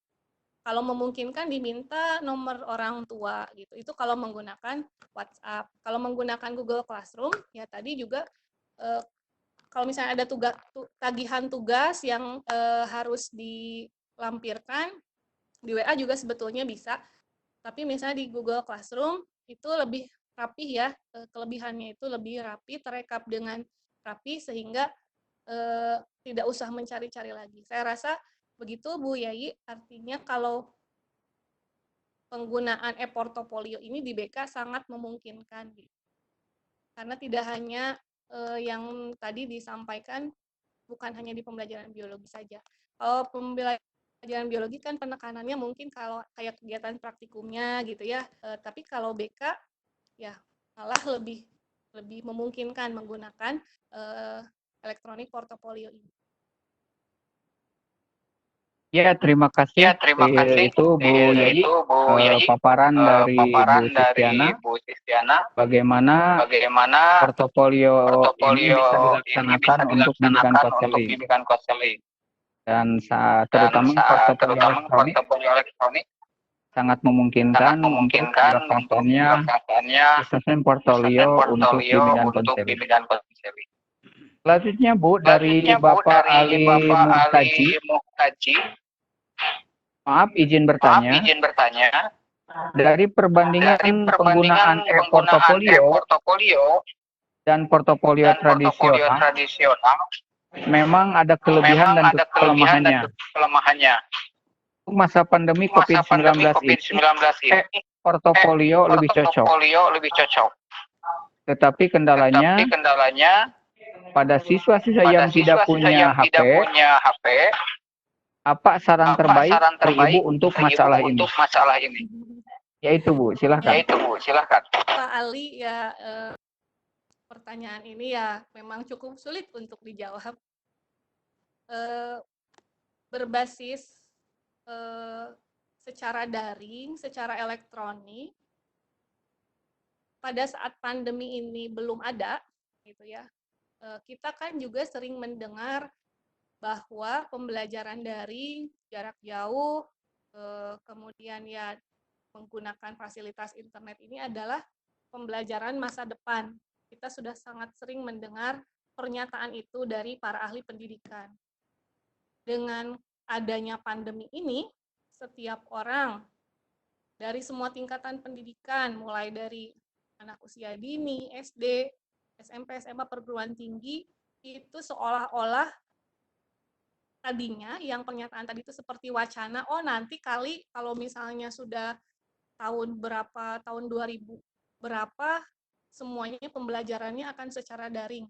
Kalau memungkinkan diminta nomor orang tua gitu. Itu kalau menggunakan WhatsApp. Kalau menggunakan Google Classroom ya tadi juga kalau misalnya ada tagihan tugas yang harus dilampirkan di WA juga sebetulnya bisa. Tapi misalnya di Google Classroom itu lebih rapih ya, kelebihannya itu lebih rapi, terekap dengan rapi sehingga tidak usah mencari-cari lagi. Saya rasa begitu Bu Yai, artinya kalau penggunaan e-portofolio ini di BK sangat memungkinkan. Karena tidak hanya yang tadi disampaikan, bukan hanya di pembelajaran biologi saja. Kalau pembelajaran biologi kan penekanannya mungkin kalau kayak kegiatan praktikumnya gitu ya, tapi kalau BK ya malah lebih memungkinkan menggunakan elektronik portofolio ini. Ya, terima kasih. Itu Bu Yayi, paparan dari Bu Sistiana, bagaimana portofolio ini bisa dilaksanakan untuk bimbingan konseling. Dan terutama portofolio elektronik sangat memungkinkan untuk dilaksanakannya sistem portofolio untuk bimbingan konseling. Selanjutnya Bu, dari Bapak Ali Muhtaji. Maaf, izin bertanya. Dari perbandingan penggunaan e-portofolio dan portofolio tradisional, memang ada kelebihan dan kelemahannya. Untuk masa pandemi COVID-19 ini, portofolio lebih cocok. Tetapi kendalanya, pada siswa-siswa yang tidak punya HP, apa saran terbaik dari Ibu untuk masalah ini? Yaitu Bu, silahkan. Pak Ali, ya pertanyaan ini ya memang cukup sulit untuk dijawab. Berbasis secara daring, secara elektronik, pada saat pandemi ini belum ada, gitu ya. Kita kan juga sering mendengar bahwa pembelajaran daring, jarak jauh, kemudian ya menggunakan fasilitas internet ini adalah pembelajaran masa depan. Kita sudah sangat sering mendengar pernyataan itu dari para ahli pendidikan. Dengan adanya pandemi ini, setiap orang dari semua tingkatan pendidikan, mulai dari anak usia dini, SD, SMP, SMA, perguruan tinggi, itu seolah-olah tadinya yang pernyataan tadi itu seperti wacana, oh nanti kali kalau misalnya sudah tahun 2000 berapa, semuanya pembelajarannya akan secara daring.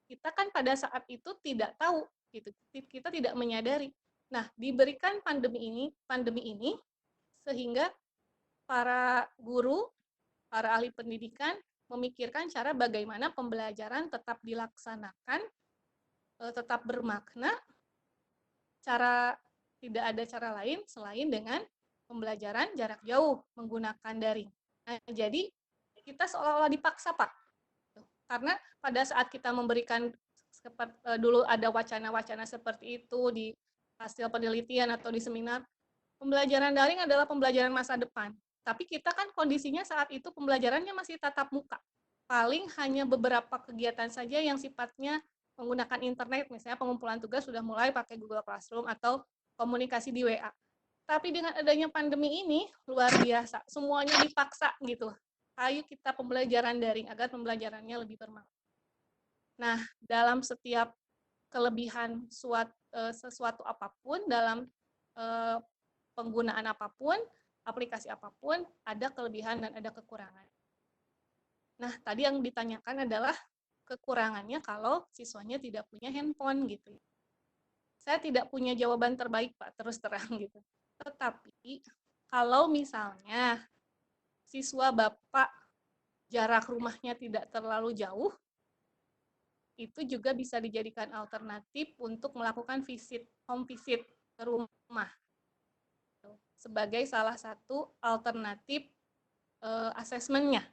Kita kan pada saat itu tidak tahu, gitu. Kita tidak menyadari. Nah, diberikan pandemi ini sehingga para guru, para ahli pendidikan memikirkan cara bagaimana pembelajaran tetap dilaksanakan, tetap bermakna, tidak ada cara lain selain dengan pembelajaran jarak jauh menggunakan daring. Nah, jadi kita seolah-olah dipaksa, Pak. Karena pada saat kita memberikan dulu ada wacana-wacana seperti itu di hasil penelitian atau di seminar, pembelajaran daring adalah pembelajaran masa depan. Tapi kita kan kondisinya saat itu pembelajarannya masih tatap muka. Paling hanya beberapa kegiatan saja yang sifatnya menggunakan internet, misalnya pengumpulan tugas sudah mulai pakai Google Classroom atau komunikasi di WA. Tapi dengan adanya pandemi ini, luar biasa. Semuanya dipaksa gitu. Ayo kita pembelajaran daring agar pembelajarannya lebih bermakna. Nah, dalam setiap kelebihan sesuatu apapun, dalam penggunaan apapun, aplikasi apapun, ada kelebihan dan ada kekurangan. Nah, tadi yang ditanyakan adalah kekurangannya kalau siswanya tidak punya handphone gitu. Saya tidak punya jawaban terbaik, Pak, terus terang gitu. Tetapi kalau misalnya siswa Bapak jarak rumahnya tidak terlalu jauh, itu juga bisa dijadikan alternatif untuk melakukan home visit ke rumah. Sebagai salah satu alternatif asesmennya.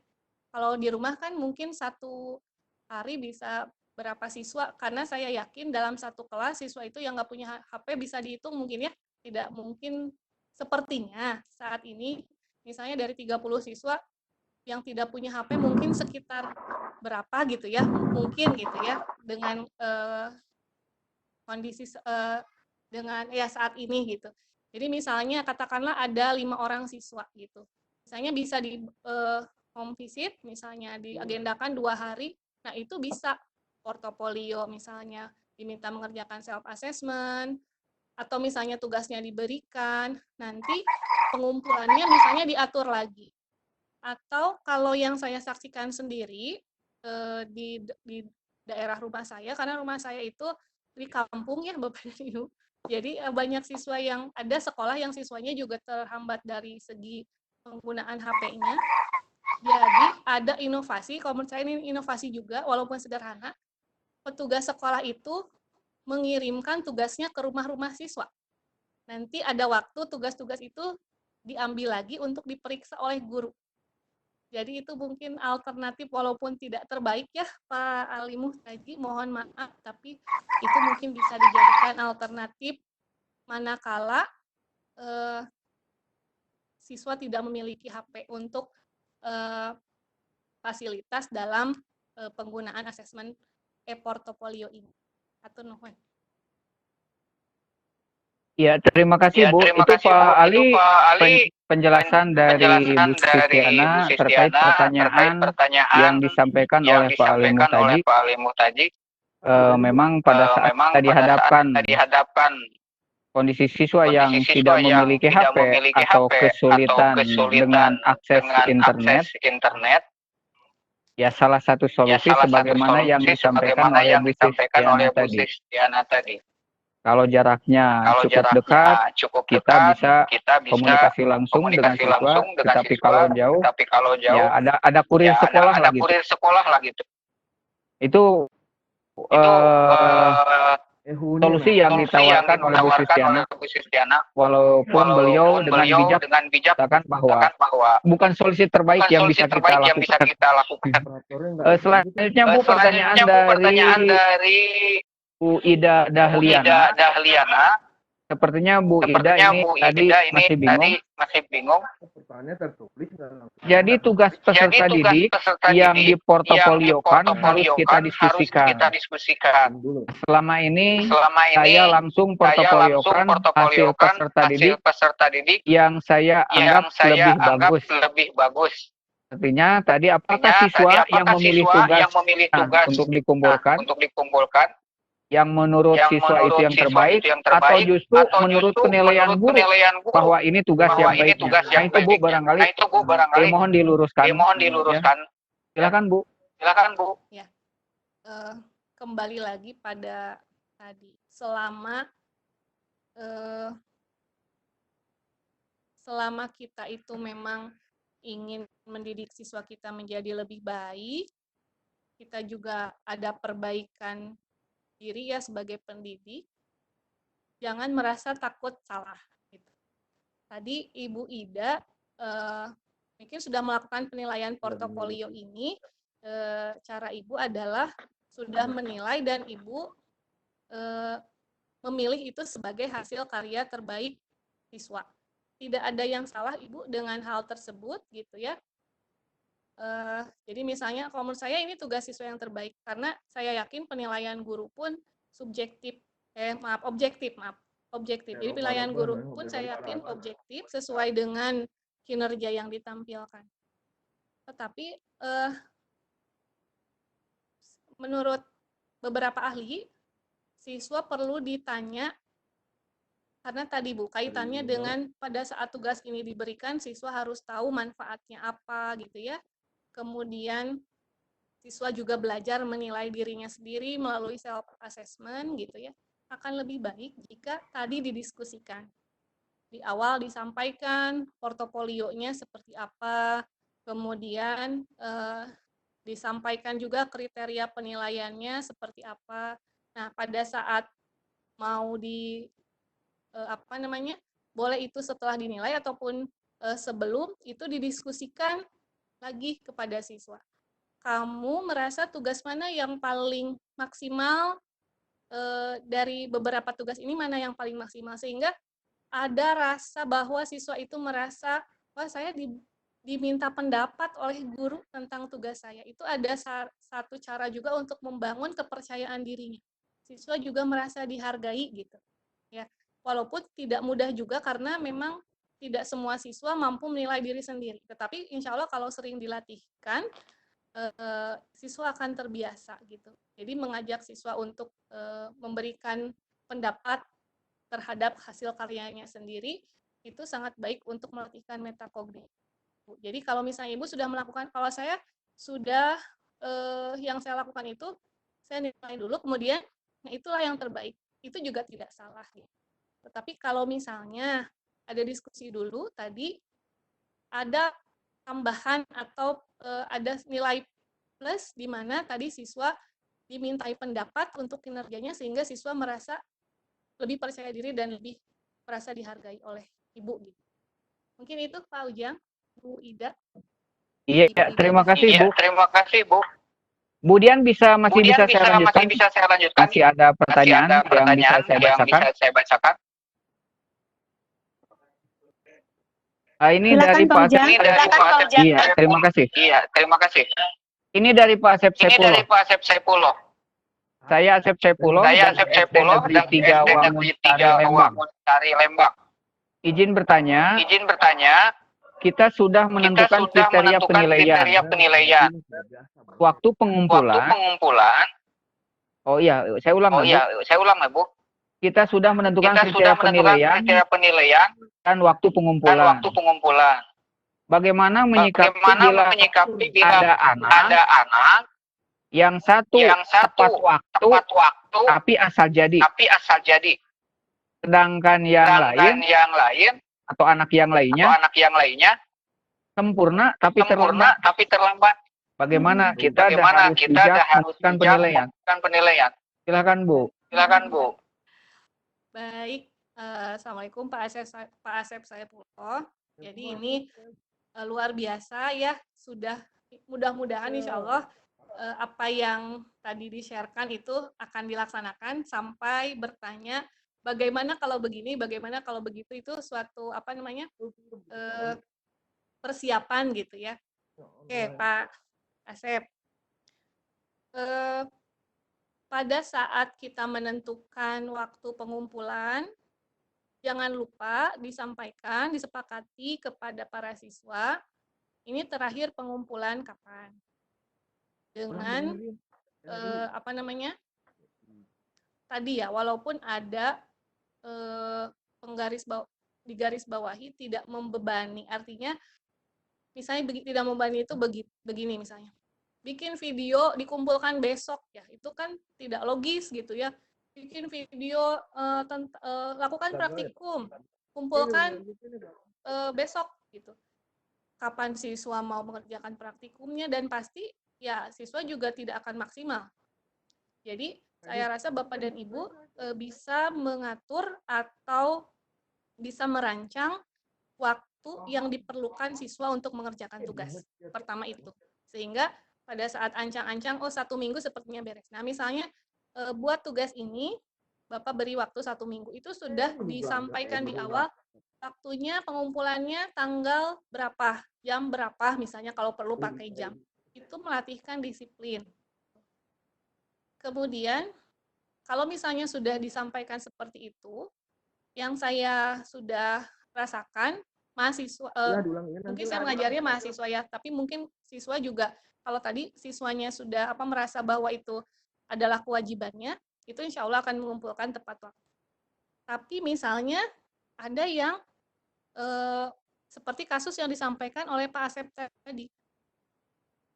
Kalau di rumah kan mungkin satu hari bisa berapa siswa, karena saya yakin dalam satu kelas siswa itu yang nggak punya HP bisa dihitung mungkin ya, tidak mungkin sepertinya saat ini, misalnya dari 30 siswa yang tidak punya HP mungkin sekitar berapa gitu ya, mungkin gitu ya, dengan kondisi dengan ya saat ini gitu. Jadi misalnya katakanlah ada 5 orang siswa gitu. Misalnya bisa di home visit, misalnya diagendakan 2 hari, nah itu bisa portofolio misalnya diminta mengerjakan self assessment atau misalnya tugasnya diberikan, nanti pengumpulannya misalnya diatur lagi. Atau kalau yang saya saksikan sendiri di daerah rumah saya, karena rumah saya itu di kampung ya Bapak dan Ibu. Jadi banyak siswa yang ada sekolah yang siswanya juga terhambat dari segi penggunaan HP-nya. Jadi ada inovasi, kalau menurut saya ini inovasi juga, walaupun sederhana, petugas sekolah itu mengirimkan tugasnya ke rumah-rumah siswa. Nanti ada waktu tugas-tugas itu diambil lagi untuk diperiksa oleh guru. Jadi itu mungkin alternatif walaupun tidak terbaik ya Pak Ali Muhtaji, mohon maaf, tapi itu mungkin bisa dijadikan alternatif manakala siswa tidak memiliki HP untuk fasilitas dalam penggunaan asesmen e-portofolio ini. Atur nuhun. Ya, terima kasih Bu. Itu Pak Ali penjelasan dari Bu Kristiana terkait pertanyaan yang disampaikan oleh Pak Ali Muhtaji. Memang pada saat kita dihadapkan kondisi siswa yang tidak memiliki HP atau kesulitan dengan akses internet, ya salah satu solusi sebagaimana yang disampaikan oleh Bu Kristiana tadi. Kalau jaraknya cukup dekat, kita bisa komunikasi langsung dengan siswa. Tetapi kalau jauh, ya ada kurir sekolah lah gitu. Itu solusi yang ditawarkan oleh Bu Kristiana, walaupun beliau dengan bijak katakan bahwa bukan solusi terbaik yang bisa kita lakukan. Selanjutnya Bu, pertanyaan dari Bu Ida Dahliana. Sepertinya Bu Ida ini masih bingung. Jadi tugas peserta didik yang diportofoliokan harus kita diskusikan. Selama ini saya langsung portofoliokan hasil peserta didik yang saya anggap lebih bagus. Artinya tadi apakah siswa yang memilih tugas untuk dikumpulkan yang menurut siswa itu yang terbaik atau justru menurut penilaian guru bahwa ini tugas yang baik. Nah itu Bu barangkali mohon diluruskan. Ya. Silakan Bu. Ya. Kembali lagi pada tadi, selama kita itu memang ingin mendidik siswa kita menjadi lebih baik, kita juga ada perbaikan diri ya sebagai pendidik, jangan merasa takut salah. Gitu. Tadi Ibu Ida mungkin sudah melakukan penilaian portofolio ini, cara Ibu adalah sudah menilai dan Ibu memilih itu sebagai hasil karya terbaik siswa. Tidak ada yang salah Ibu dengan hal tersebut gitu ya. Jadi misalnya kalau menurut saya ini tugas siswa yang terbaik karena saya yakin penilaian guru pun objektif. Jadi penilaian guru pun saya yakin objektif sesuai dengan kinerja yang ditampilkan. Tetapi menurut beberapa ahli, siswa perlu ditanya karena tadi Bu kaitannya dengan pada saat tugas ini diberikan siswa harus tahu manfaatnya apa gitu ya. Kemudian siswa juga belajar menilai dirinya sendiri melalui self assessment gitu ya. Akan lebih baik jika tadi didiskusikan. Di awal disampaikan portofolionya seperti apa, kemudian disampaikan juga kriteria penilaiannya seperti apa. Nah, pada saat mau boleh itu setelah dinilai ataupun sebelum itu didiskusikan lagi kepada siswa. Kamu merasa tugas mana yang paling maksimal dari beberapa tugas ini mana yang paling maksimal sehingga ada rasa bahwa siswa itu merasa wah saya diminta pendapat oleh guru tentang tugas saya. Itu ada satu cara juga untuk membangun kepercayaan dirinya. Siswa juga merasa dihargai gitu. Ya. Walaupun tidak mudah juga karena memang tidak semua siswa mampu menilai diri sendiri. Tetapi insya Allah kalau sering dilatihkan, siswa akan terbiasa gitu. Jadi mengajak siswa untuk memberikan pendapat terhadap hasil karyanya sendiri itu sangat baik untuk melatihkan metakognitif. Jadi kalau misalnya Ibu sudah melakukan, kalau saya sudah yang saya lakukan itu saya nilai dulu, kemudian nah itulah yang terbaik. Itu juga tidak salah. Gitu. Tetapi kalau misalnya ada diskusi dulu tadi, ada tambahan atau ada nilai plus di mana tadi siswa dimintai pendapat untuk kinerjanya sehingga siswa merasa lebih percaya diri dan lebih merasa dihargai oleh Ibu. Gitu. Mungkin itu Pak Ujang, Bu Ida. Iya, terima kasih Bu. Terima kasih Bu. Bu Dian masih bisa saya lanjutkan? Masih ada pertanyaan yang bisa saya bacakan? Ini Silakan, dari Pak Pak Ujang. Asep. Iya, terima kasih. Ini dari Pak Asep Saipuloh. Saya Asep Saipuloh dan SD Negeri 3 Wangun Lembang. Izin bertanya, kita sudah menentukan kriteria penilaian. Waktu pengumpulan. Oh iya, saya ulang ya, Bu. Kita sudah menentukan kriteria penilaian dan waktu pengumpulan. Bagaimana menyikapi bila ada anak yang satu tepat waktu tapi asal jadi. Sedangkan yang lain atau anak yang lainnya sempurna tapi terlambat. Bagaimana kita harus melakukan penilaian? Silakan Bu. Baik, Assalamualaikum Pak Asep Saipuloh. Jadi ini luar biasa ya, sudah mudah-mudahan insya Allah apa yang tadi di-share-kan itu akan dilaksanakan sampai bertanya bagaimana kalau begini, bagaimana kalau begitu, itu suatu persiapan gitu ya. Oke Pak Asep, pada saat kita menentukan waktu pengumpulan, jangan lupa disepakati kepada para siswa, ini terakhir pengumpulan kapan. Dengan, tadi ya, walaupun ada digaris bawahi tidak membebani, artinya misalnya tidak membebani itu begini misalnya. Bikin video dikumpulkan besok ya, itu kan tidak logis gitu ya. Bikin video lakukan praktikum, kumpulkan besok gitu. Kapan siswa mau mengerjakan praktikumnya, dan pasti ya siswa juga tidak akan maksimal. Jadi saya rasa Bapak dan Ibu bisa mengatur atau bisa merancang waktu yang diperlukan siswa untuk mengerjakan tugas. Pertama itu. Sehingga pada saat ancang-ancang, 1 minggu sepertinya beres. Nah, misalnya buat tugas ini, Bapak beri waktu 1 minggu, itu sudah disampaikan di awal, waktunya pengumpulannya tanggal berapa, jam berapa, misalnya kalau perlu pakai jam. Itu melatihkan disiplin. Kemudian, kalau misalnya sudah disampaikan seperti itu, yang saya sudah rasakan, mahasiswa, mungkin saya mengajarnya mahasiswa ya, tapi mungkin siswa juga, kalau tadi siswanya sudah merasa bahwa itu adalah kewajibannya, itu insya Allah akan mengumpulkan tepat waktu. Tapi misalnya ada yang seperti kasus yang disampaikan oleh Pak Asep tadi,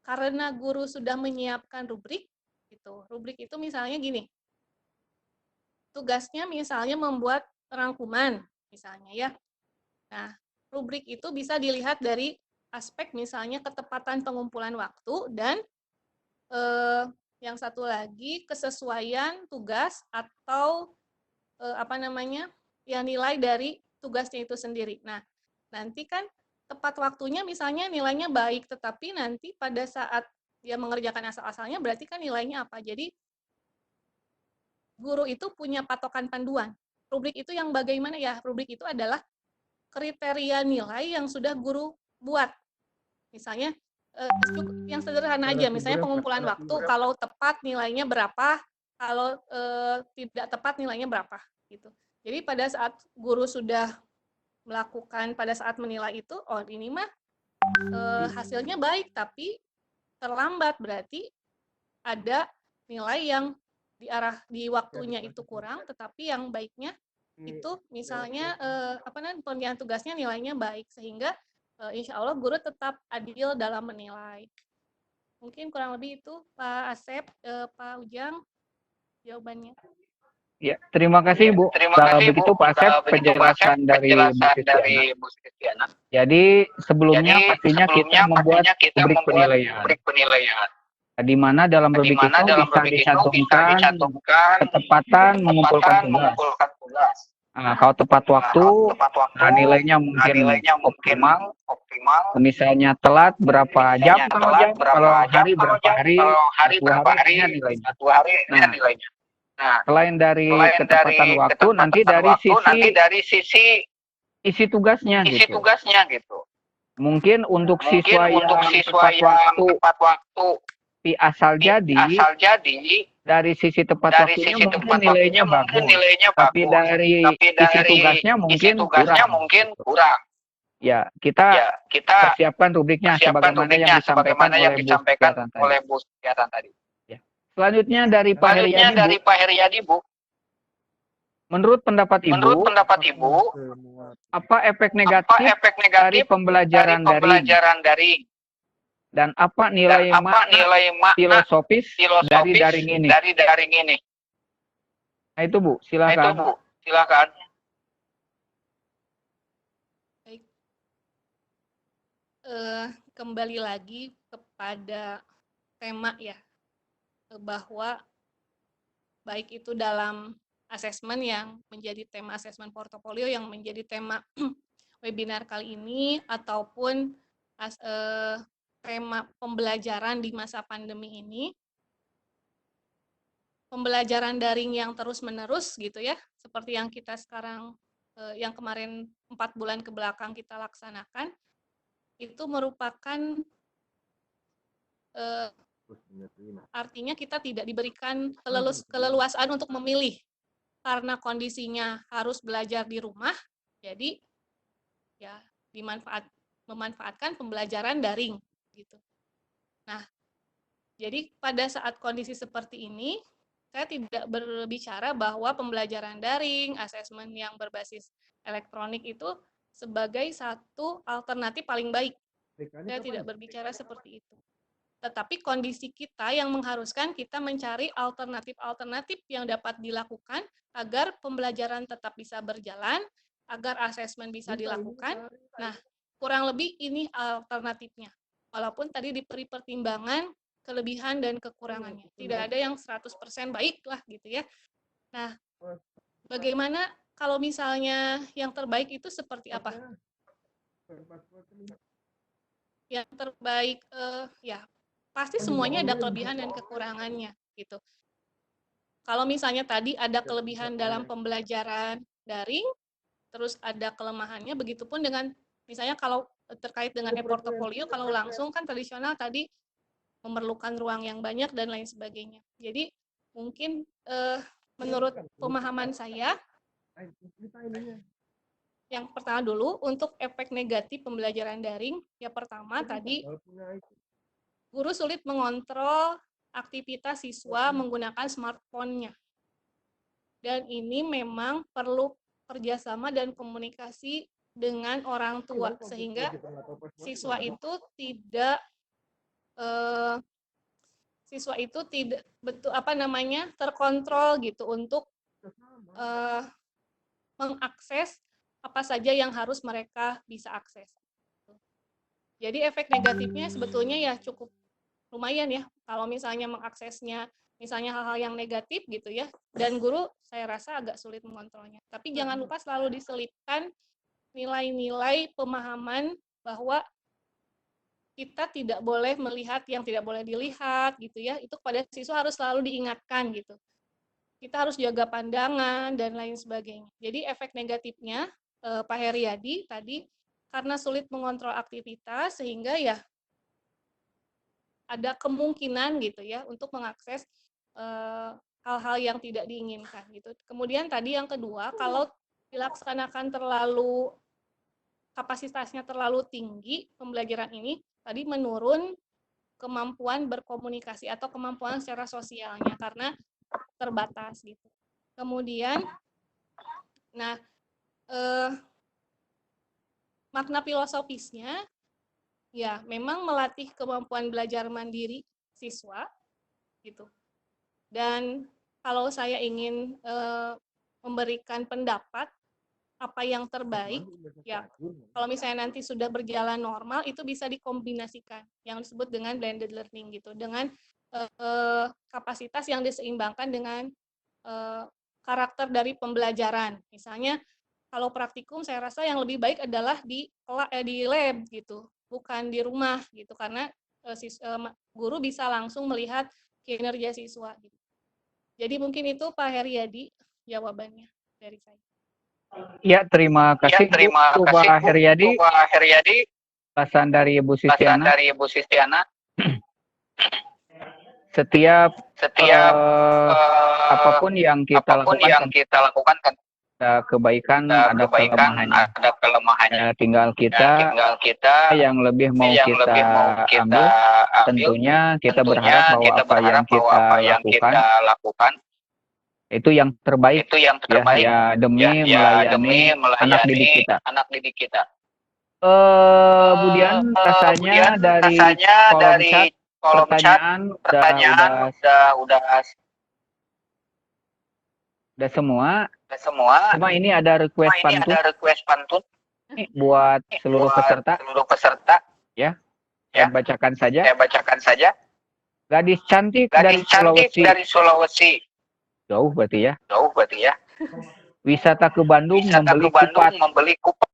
karena guru sudah menyiapkan rubrik, gitu. Rubrik itu misalnya gini, tugasnya misalnya membuat rangkuman, misalnya ya. Nah, rubrik itu bisa dilihat dari aspek misalnya ketepatan pengumpulan waktu dan yang satu lagi kesesuaian tugas atau ya nilai dari tugasnya itu sendiri. Nah, nanti kan tepat waktunya misalnya nilainya baik, tetapi nanti pada saat dia mengerjakan asal-asalnya berarti kan nilainya apa. Jadi guru itu punya patokan panduan. Rubrik itu yang bagaimana ya? Rubrik itu adalah kriteria nilai yang sudah guru buat. Misalnya yang sederhana aja, misalnya pengumpulan waktu, kalau tepat nilainya berapa, kalau tidak tepat nilainya berapa gitu. Jadi pada saat guru sudah melakukan pada saat menilai itu, oh ini mah hasilnya baik tapi terlambat, berarti ada nilai yang di waktunya itu kurang, tetapi yang baiknya itu misalnya pengerjaan tugasnya nilainya baik, sehingga insya Allah guru tetap adil dalam menilai. Mungkin kurang lebih itu Pak Asep, Pak Ujang jawabannya. Ya, terima kasih Bu. Begitu Pak Asep penjelasan dari Bu Kristiana. Jadi sebelumnya pastinya kita membuat rubrik penilaian. Di mana dalam rubrik itu bisa dicantumkan ketepatan mengumpulkan tugas. Nah, kalau tepat waktu, nilainya mungkin optimal. Misalnya telat berapa jam, kalau hari berapa hari, satu hari nilainya. Nah, selain dari ketepatan waktu, nanti dari sisi isi tugasnya gitu. Mungkin untuk siswa yang tepat waktu asal jadi dari sisi tepat waktunya mungkin nilainya bagus. Tapi dari isi tugasnya mungkin kurang. Ya, kita persiapkan rubriknya sebagaimana yang disampaikan oleh Bu Setiatan tadi. Ya. Selanjutnya dari Pak Heriadi, Bu. Menurut pendapat Ibu, apa efek negatif dari pembelajaran daring? Dan apa nilai filosofis dari daring ini? Nah itu Bu, silakan. Baik. Kembali lagi kepada tema ya, bahwa baik itu dalam asesmen yang menjadi tema asesmen portofolio yang menjadi tema webinar kali ini, ataupun tema pembelajaran di masa pandemi ini, pembelajaran daring yang terus-menerus gitu ya, seperti yang kita sekarang, yang kemarin 4 bulan ke belakang kita laksanakan, itu merupakan artinya kita tidak diberikan keleluasaan untuk memilih, karena kondisinya harus belajar di rumah, jadi ya memanfaatkan pembelajaran daring gitu. Nah, jadi pada saat kondisi seperti ini, saya tidak berbicara bahwa pembelajaran daring, asesmen yang berbasis elektronik itu sebagai satu alternatif paling baik. Saya tidak berbicara seperti itu. Tetapi kondisi kita yang mengharuskan kita mencari alternatif-alternatif yang dapat dilakukan agar pembelajaran tetap bisa berjalan, agar asesmen bisa dilakukan. Nah, kurang lebih ini alternatifnya. Walaupun tadi diberi pertimbangan kelebihan dan kekurangannya. Tidak ada yang 100% baik lah gitu ya. Nah, bagaimana kalau misalnya yang terbaik itu seperti apa? Yang terbaik ya pasti semuanya ada kelebihan dan kekurangannya gitu. Kalau misalnya tadi ada kelebihan dalam pembelajaran daring, terus ada kelemahannya, begitupun dengan misalnya kalau terkait dengan e-portfolio, kalau langsung kan tradisional tadi memerlukan ruang yang banyak dan lain sebagainya. Jadi mungkin menurut pemahaman saya, yang pertama dulu untuk efek negatif pembelajaran daring, ya pertama tadi guru sulit mengontrol aktivitas siswa menggunakan smartphone-nya. Dan ini memang perlu kerjasama dan komunikasi dengan orang tua, sehingga siswa itu tidak betul terkontrol gitu untuk mengakses apa saja yang harus mereka bisa akses. Jadi efek negatifnya sebetulnya ya cukup lumayan ya, kalau misalnya mengaksesnya misalnya hal-hal yang negatif gitu ya, dan guru saya rasa agak sulit mengontrolnya. Tapi jangan lupa selalu diselipkan nilai-nilai pemahaman bahwa kita tidak boleh melihat yang tidak boleh dilihat gitu ya, itu pada siswa harus selalu diingatkan gitu. Kita harus jaga pandangan dan lain sebagainya. Jadi efek negatifnya Pak Heriadi tadi, karena sulit mengontrol aktivitas sehingga ya ada kemungkinan gitu ya untuk mengakses hal-hal yang tidak diinginkan gitu. Kemudian tadi yang kedua, kalau dilaksanakan terlalu kapasitasnya terlalu tinggi pembelajaran ini, tadi menurun kemampuan berkomunikasi atau kemampuan secara sosialnya karena terbatas gitu. Kemudian, nah makna filosofisnya ya memang melatih kemampuan belajar mandiri siswa gitu. Dan kalau saya ingin memberikan pendapat apa yang terbaik, ya kalau misalnya nanti sudah berjalan normal itu bisa dikombinasikan yang disebut dengan blended learning gitu, dengan kapasitas yang diseimbangkan dengan karakter dari pembelajaran. Misalnya kalau praktikum saya rasa yang lebih baik adalah di lab gitu, bukan di rumah gitu, karena guru bisa langsung melihat kinerja siswa gitu. Jadi mungkin itu Pak Heriadi jawabannya dari saya. Ya, terima kasih Bu Pak Heriadi. Pesan dari Ibu Sistiana. Setiap apapun yang kita lakukan kan ada kebaikan, ada kelemahannya. Tinggal kita yang lebih mau kita ambil. Tentunya kita berharap bahwa apa yang kita lakukan itu yang terbaik, ya demi melayani anak didik kita. Kemudian rasanya dari kolom chat pertanyaan udah semua. Cuma ini ada request pantun nih buat seluruh peserta. Ya, saya bacakan saja. Gadis cantik dari Sulawesi. Jauh berarti ya. Wisata ke Bandung membeli kupat.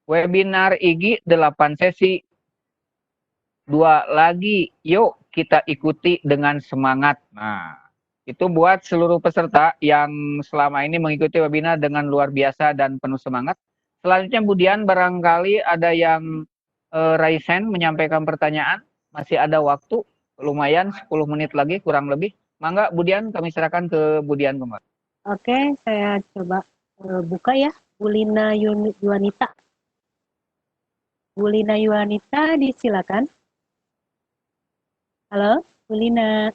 Webinar IG 8 sesi. 2 lagi, yuk kita ikuti dengan semangat. Nah, itu buat seluruh peserta yang selama ini mengikuti webinar dengan luar biasa dan penuh semangat. Selanjutnya Budian, barangkali ada yang raise hand menyampaikan pertanyaan. Masih ada waktu, lumayan 10 menit lagi kurang lebih. Mangga Budian, kami serahkan ke Budian kembali. Oke, saya coba buka ya. Bulina Yuanita. Bulina Yuanita, disilakan. Halo, Bulina.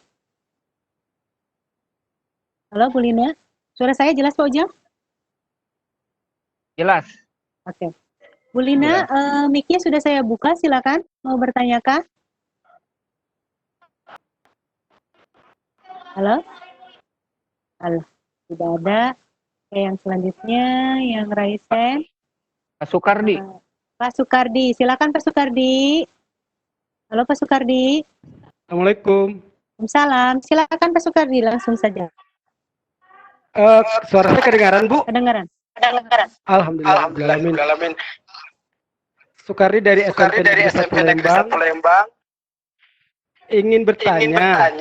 Halo, Bulina. Suara saya jelas, Pak Ujang? Jelas. Oke. Bulina, mic-nya sudah saya buka, silakan. Mau bertanyakan? Halo? Halo, tidak ada. Oke, yang selanjutnya, yang raise hand. Pak Sukardi. Pak Sukardi, silakan Pak Sukardi. Halo Pak Sukardi. Assalamualaikum. Waalaikumsalam. Silakan Pak Sukardi, langsung saja. Suara saya kedengaran, Bu? Kedengaran. Alhamdulillah. Sukardi dari SMP Palembang. Ingin bertanya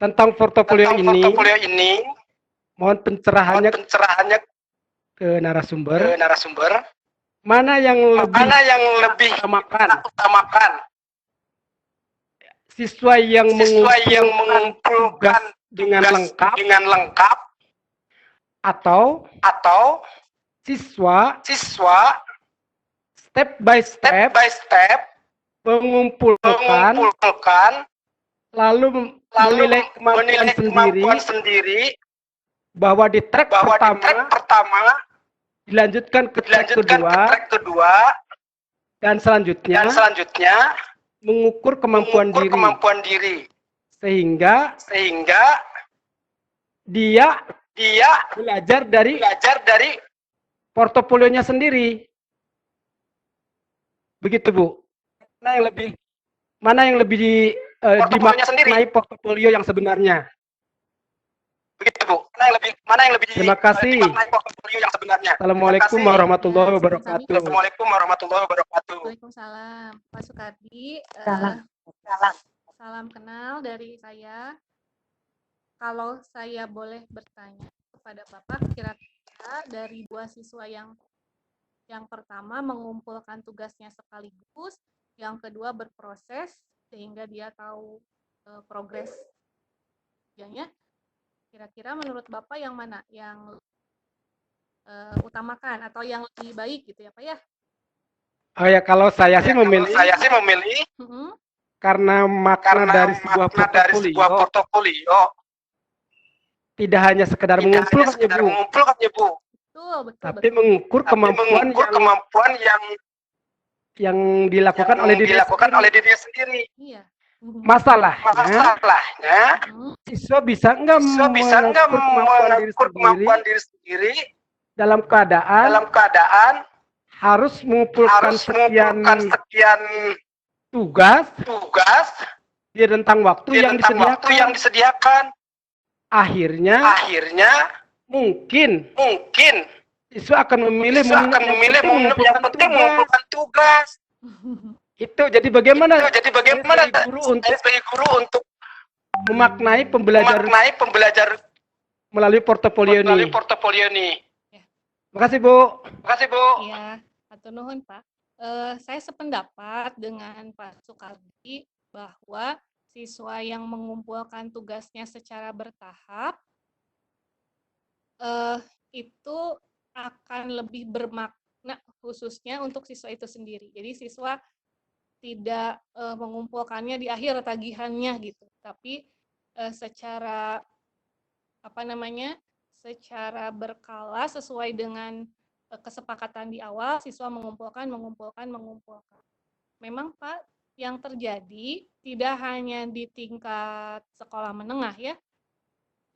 tentang portofolio ini. Mohon pencerahannya ke narasumber. Mana yang lebih utamakan? Siswa yang mengumpulkan dengan lengkap atau siswa step by step mengumpulkan lalu menilai kemampuan sendiri bahwa di track pertama dilanjutkan ke track kedua dan selanjutnya mengukur kemampuan diri sehingga dia belajar dari portofolionya sendiri. Begitu, Bu. Mana yang lebih dimaknai portofolio yang sebenarnya? Begitu, Bu. Terima kasih. Assalamualaikum warahmatullahi wabarakatuh. Waalaikumsalam. Pak Sukardi, salam kenal dari saya. Kalau saya boleh bertanya kepada Bapak, kira-kira dari 2 siswa yang pertama mengumpulkan tugasnya sekaligus, yang kedua berproses sehingga dia tahu progres kerjanya, kira-kira menurut Bapak yang mana yang utamakan atau yang lebih baik gitu ya Pak ya? Oh ya, kalau saya sih memilih Mm-mm. karena makna dari sebuah portofolio tidak hanya sekedar mengumpulkan ya Bu, Betul, tapi mengukur kemampuan yang dilakukan oleh dirinya sendiri. Iya. Masalahnya, Mm. siswa bisa nggak mengukur kemampuan diri sendiri dalam keadaan harus mengumpulkan sekian tugas di rentang waktu yang disediakan. Akhirnya mungkin siswa akan memilih momen yang penting mengumpulkan tugas. Itu jadi bagaimana sebagai guru untuk memaknai pembelajar melalui portofolio ini. Terima kasih Bu. Iya, hatur nuhun Pak. Saya sependapat dengan Pak Sukardi bahwa siswa yang mengumpulkan tugasnya secara bertahap itu akan lebih bermakna khususnya untuk siswa itu sendiri. Jadi siswa tidak mengumpulkannya di akhir tagihannya gitu, tapi secara secara berkala sesuai dengan kesepakatan di awal, siswa mengumpulkan. Memang Pak, yang terjadi tidak hanya di tingkat sekolah menengah ya,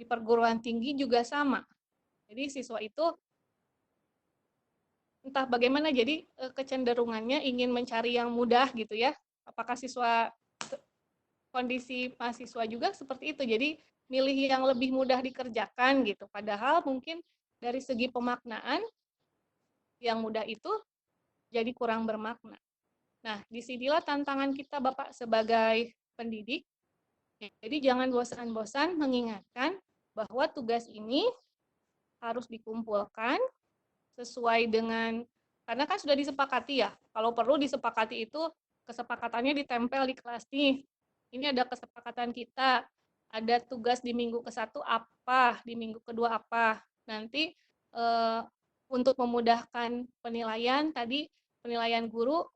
di perguruan tinggi juga sama. Jadi siswa itu entah bagaimana, jadi kecenderungannya ingin mencari yang mudah gitu ya. Apakah kondisi mahasiswa juga seperti itu, jadi milih yang lebih mudah dikerjakan gitu. Padahal mungkin dari segi pemaknaan, yang mudah itu jadi kurang bermakna. Nah, disinilah tantangan kita Bapak sebagai pendidik. Jadi jangan bosan-bosan mengingatkan bahwa tugas ini harus dikumpulkan sesuai dengan, karena kan sudah disepakati ya, kalau perlu disepakati itu kesepakatannya ditempel di kelas nih. Ini ada kesepakatan kita, ada tugas di minggu ke-1 apa, di minggu kedua apa. Nanti untuk memudahkan penilaian, tadi penilaian guru,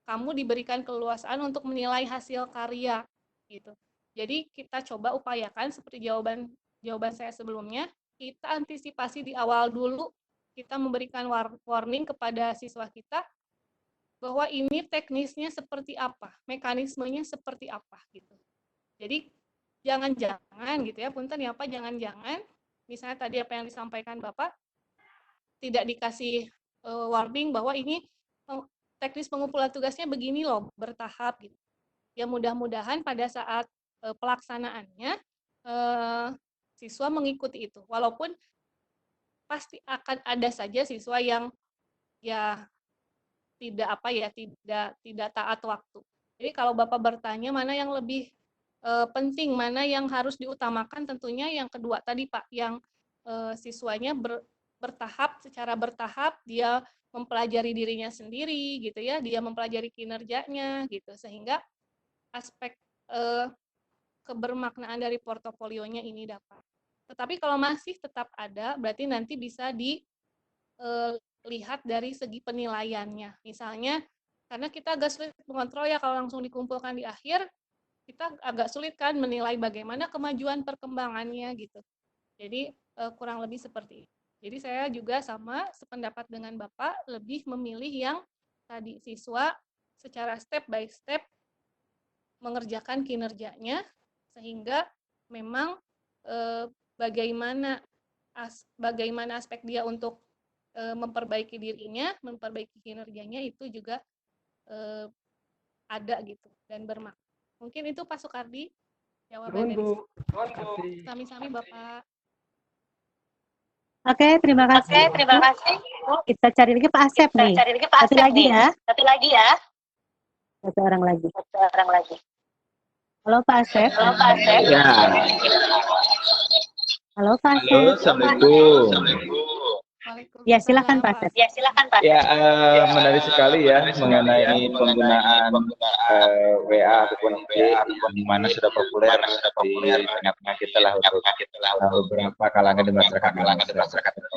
kamu diberikan keleluasaan untuk menilai hasil karya gitu. Jadi kita coba upayakan seperti jawaban saya sebelumnya, kita antisipasi di awal dulu, kita memberikan warning kepada siswa kita bahwa ini teknisnya seperti apa, mekanismenya seperti apa gitu. Jadi jangan-jangan gitu ya, punten ya Pak, jangan-jangan misalnya tadi apa yang disampaikan Bapak tidak dikasih warning bahwa ini teknis pengumpulan tugasnya begini loh, bertahap gitu. Ya mudah-mudahan pada saat pelaksanaannya siswa mengikuti itu. Walaupun pasti akan ada saja siswa yang ya tidak taat waktu. Jadi kalau Bapak bertanya mana yang lebih penting, mana yang harus diutamakan, tentunya yang kedua tadi Pak, yang siswanya secara bertahap dia mempelajari dirinya sendiri gitu ya, dia mempelajari kinerjanya gitu, sehingga aspek kebermaknaan dari portofolionya ini dapat. Tetapi kalau masih tetap ada, berarti nanti bisa dilihat dari segi penilaiannya. Misalnya, karena kita agak sulit mengontrol ya kalau langsung dikumpulkan di akhir, kita agak sulit kan menilai bagaimana kemajuan perkembangannya gitu. Jadi kurang lebih seperti itu. Jadi saya juga sama sependapat dengan Bapak, lebih memilih yang tadi siswa secara step by step mengerjakan kinerjanya, sehingga memang bagaimana aspek dia untuk memperbaiki dirinya, memperbaiki kinerjanya itu juga ada gitu dan bermakna. Mungkin itu Pak Sukardi jawaban dari Sami-sami Bapak. Oke, terima kasih. Kita cari lagi Pak Asep nih. Satu lagi ya. Satu orang lagi. Halo Pak Asep. Ya. Halo Pak Asep. Halo, Assalamualaikum. Ya, silakan Pak Asep. Ya, menarik sekali ya mengenai penggunaan WA ataupun di mana sudah populer di tengah-tengah kita lah untuk beberapa kalangan di masyarakat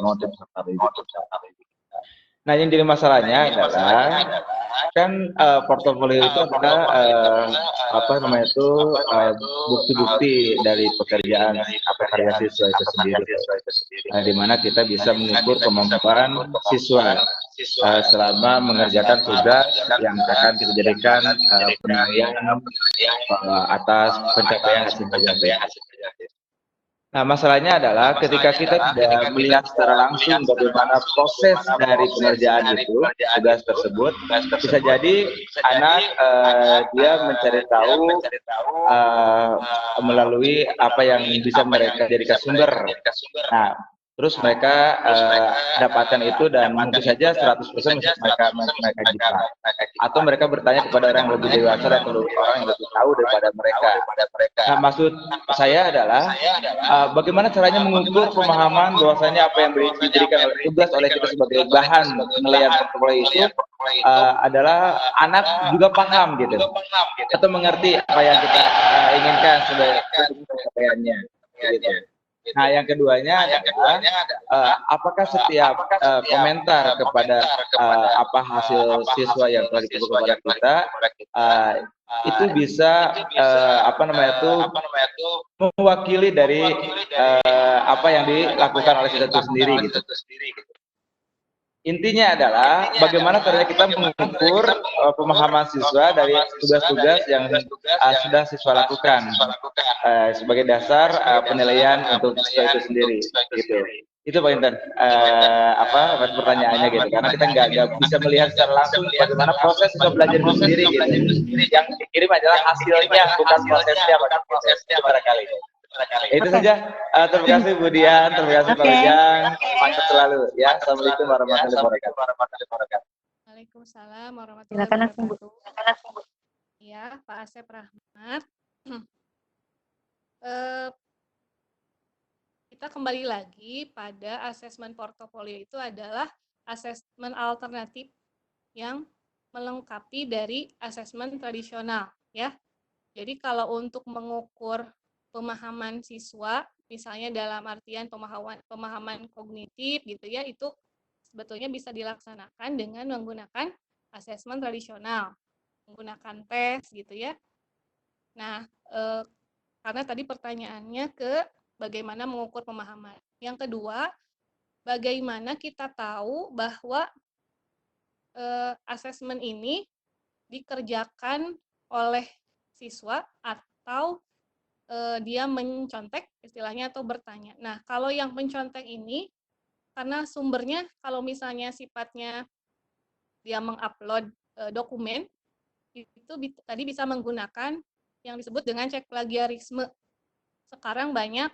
motif safari. Nah, yang jadi masalahnya adalah kan portofolio itu adalah bukti-bukti dari pekerjaan atau karya siswa itu sendiri. Di mana kita bisa mengukur kemampuan siswa selama mengerjakan tugas yang akan dijadikan penilaian atas pencapaian hasil kerja. Nah, masalahnya adalah ketika kita tidak melihat secara langsung bagaimana proses dari pengerjaan itu, tugas tersebut, bisa jadi anak dia mencari tahu melalui apa yang bisa mereka jadikan sumber. Nah, terus mereka dapatkan itu dan mungkin saja 100% mereka jika. Atau mereka bertanya kepada orang yang lebih dewasa atau orang yang lebih tahu daripada mereka. Nah, maksud saya adalah bagaimana caranya mengukur pemahaman bahwasanya apa yang diberikan tugas oleh kita sebagai bahan penilaian portofolio itu adalah anak juga paham gitu, atau mengerti apa yang kita inginkan sebagai pencapaiannya. Gitu. Nah, yang keduanya adalah apakah setiap komentar kepada apa hasil siswa yang telah dikirim kepada kita itu bisa mewakili dari apa yang dilakukan oleh siswa itu sendiri gitu. Intinya adalah bagaimana caranya kita mengukur pemahaman siswa dari tugas-tugas yang sudah siswa lakukan sebagai dasar penilaian untuk siswa itu sendiri gitu. Itu Pak Intan pertanyaannya gitu, karena kita nggak bisa melihat secara langsung bagaimana proses siswa belajar itu sendiri gitu. Yang dikirim adalah hasilnya, bukan prosesnya barangkali. Itu saja. Terima kasih Bu Dian, terima kasih Pak Ujang. Semangat selalu ya. Assalamualaikum warahmatullahi wabarakatuh. Waalaikumsalam warahmatullahi wabarakatuh. Ya, Pak Asep Rahmat. Kita kembali lagi pada asesmen portofolio itu adalah asesmen alternatif yang melengkapi dari asesmen tradisional ya. Jadi kalau untuk mengukur pemahaman siswa, misalnya dalam artian pemahaman kognitif gitu ya, itu sebetulnya bisa dilaksanakan dengan menggunakan asesmen tradisional, menggunakan tes gitu ya. Nah, karena tadi pertanyaannya ke bagaimana mengukur pemahaman. Yang kedua, bagaimana kita tahu bahwa asesmen ini dikerjakan oleh siswa atau dia mencontek istilahnya atau bertanya. Nah, kalau yang mencontek ini karena sumbernya kalau misalnya sifatnya dia mengupload dokumen itu tadi bisa menggunakan yang disebut dengan cek plagiarisme. Sekarang banyak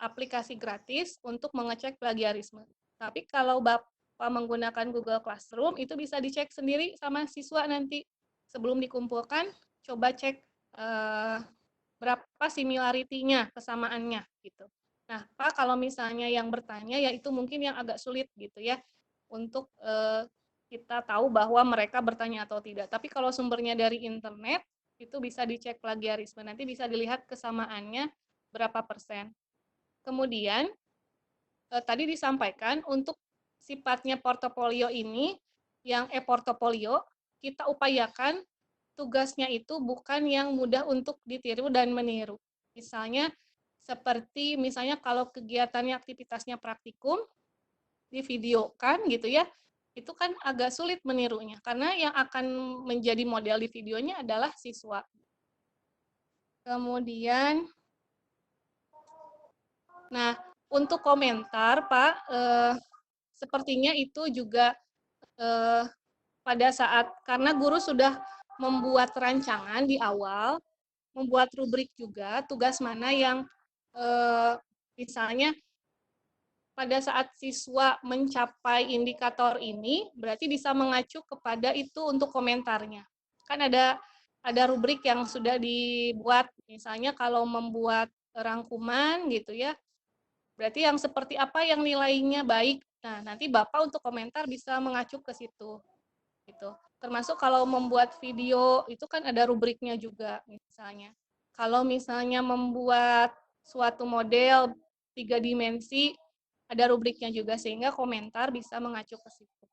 aplikasi gratis untuk mengecek plagiarisme. Tapi kalau Bapak menggunakan Google Classroom itu bisa dicek sendiri sama siswa nanti sebelum dikumpulkan, coba cek berapa similarity-nya, kesamaannya gitu. Nah, Pak, kalau misalnya yang bertanya ya itu mungkin yang agak sulit gitu ya untuk kita tahu bahwa mereka bertanya atau tidak. Tapi kalau sumbernya dari internet itu bisa dicek plagiarisme. Nanti bisa dilihat kesamaannya berapa persen. Kemudian tadi disampaikan untuk sifatnya portofolio ini yang e-portofolio kita upayakan tugasnya itu bukan yang mudah untuk ditiru dan meniru. Misalnya seperti kalau kegiatannya aktivitasnya praktikum divideokan gitu ya, itu kan agak sulit menirunya karena yang akan menjadi model di videonya adalah siswa. Kemudian, nah untuk komentar Pak, sepertinya itu juga pada saat karena guru sudah membuat rancangan di awal, membuat rubrik juga, tugas mana yang misalnya pada saat siswa mencapai indikator ini, berarti bisa mengacu kepada itu untuk komentarnya. Kan ada rubrik yang sudah dibuat, misalnya kalau membuat rangkuman gitu ya, berarti yang seperti apa yang nilainya baik. Nah, nanti Bapak untuk komentar bisa mengacu ke situ. Gitu. Termasuk kalau membuat video itu kan ada rubriknya juga misalnya. Kalau misalnya membuat suatu model 3 dimensi Ada rubriknya juga sehingga komentar bisa mengacu ke situ.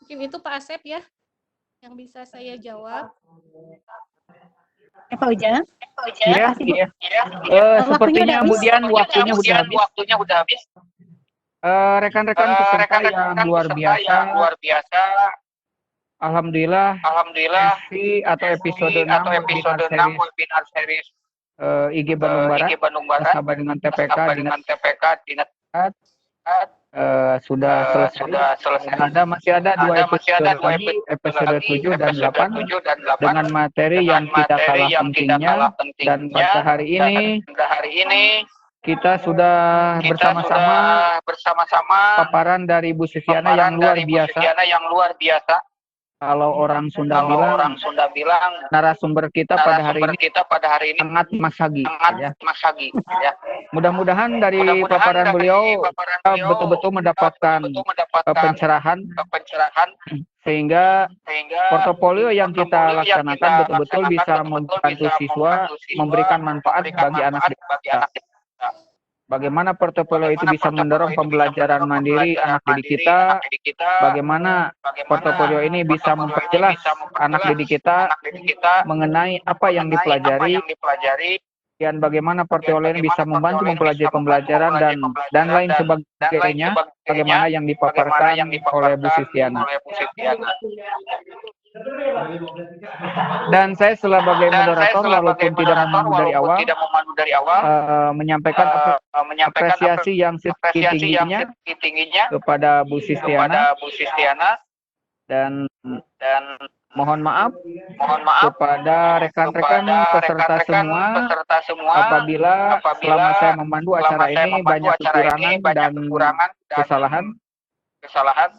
Mungkin itu Pak Asep ya yang bisa saya jawab. Pak Ujang. Iya, Makasih, Bu. iya. Waktunya Sepertinya udah habis. kemudian waktunya sudah habis. Rekan-rekan peserta yang luar biasa, Alhamdulillah, sesi atau episode 6 webinar series IG Bandung Barat bersama dengan TPK Dinas sudah selesai. Masih ada dua episode lagi, episode 7 dan 8 dengan materi yang tidak kalah pentingnya, dan pada hari ini kita sudah bersama-sama paparan dari Bu Sufiana yang luar biasa. Kalau orang Sunda bilang narasumber kita pada hari ini sangat masagi, ya. Mudah-mudahan dari paparan beliau kita betul-betul mendapatkan pencerahan sehingga portofolio yang kita laksanakan betul-betul bisa membantu siswa, memberikan manfaat bagi anak kita. Bagaimana portofolio itu bisa mendorong pembelajaran mandiri anak didik kita, bagaimana portofolio ini bisa memperjelas anak didik kita mengenai apa yang dipelajari, dan bagaimana portofolio ini bisa membantu mempelajari pembelajaran dan lain sebagainya, bagaimana yang dipaparkan oleh Bu Sufiana. Dan saya sebagai moderator walaupun tidak memandu dari awal, menyampaikan apresiasi yang setinggi-tingginya kepada Bu Sufiana, dan mohon maaf kepada rekan-rekan peserta semua apabila selama saya memandu acara ini banyak kekurangan dan kesalahan.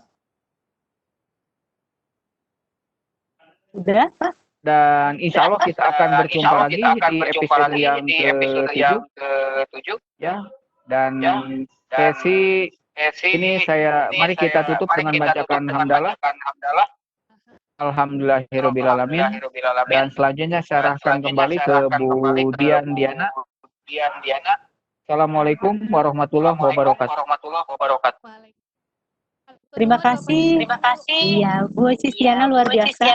Udah, Pak. Dan insya Allah kita akan berjumpa lagi di episode yang ke-7, ya. Dan sesi ini mari kita tutup dengan bacakan hamdalah. Alhamdulillahirabbil alamin. Dan selanjutnya saya serahkan kembali ke Bu Dian Diana. Assalamualaikum warahmatullahi wabarakatuh. Terima kasih. Iya, Bu Sufiana luar biasa.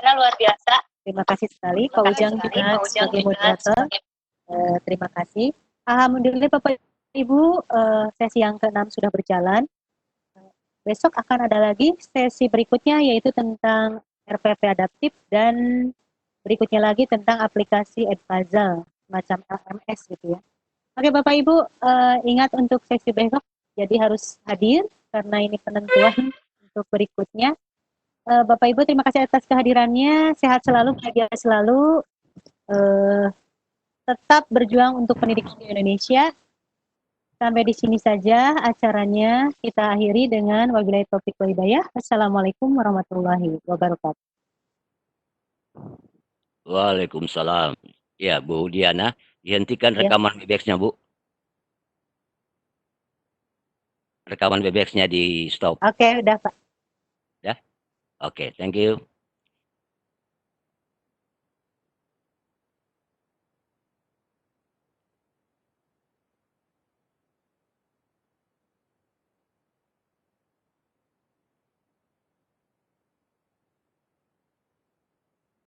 Terima kasih sekali Pak Ujang juga sebagai moderator. Terima kasih. Alhamdulillah Bapak Ibu, sesi yang ke-6 sudah berjalan. Besok akan ada lagi sesi berikutnya yaitu tentang RPP adaptif, dan berikutnya lagi tentang aplikasi Edpuzzle macam LMS gitu ya. Oke Bapak Ibu, ingat untuk sesi besok jadi harus hadir karena ini penentuan untuk berikutnya. Bapak Ibu terima kasih atas kehadirannya, sehat selalu, bahagia selalu, tetap berjuang untuk pendidikan di Indonesia. Sampai di sini saja acaranya, kita akhiri dengan wabillahi taufiq wal hidayah. Assalamualaikum warahmatullahi wabarakatuh. Waalaikumsalam. Ya Bu Diana, dihentikan rekaman Webex-nya Bu. Rekaman Webex-nya di stop. Oke, udah Pak. Ya, oke, thank you.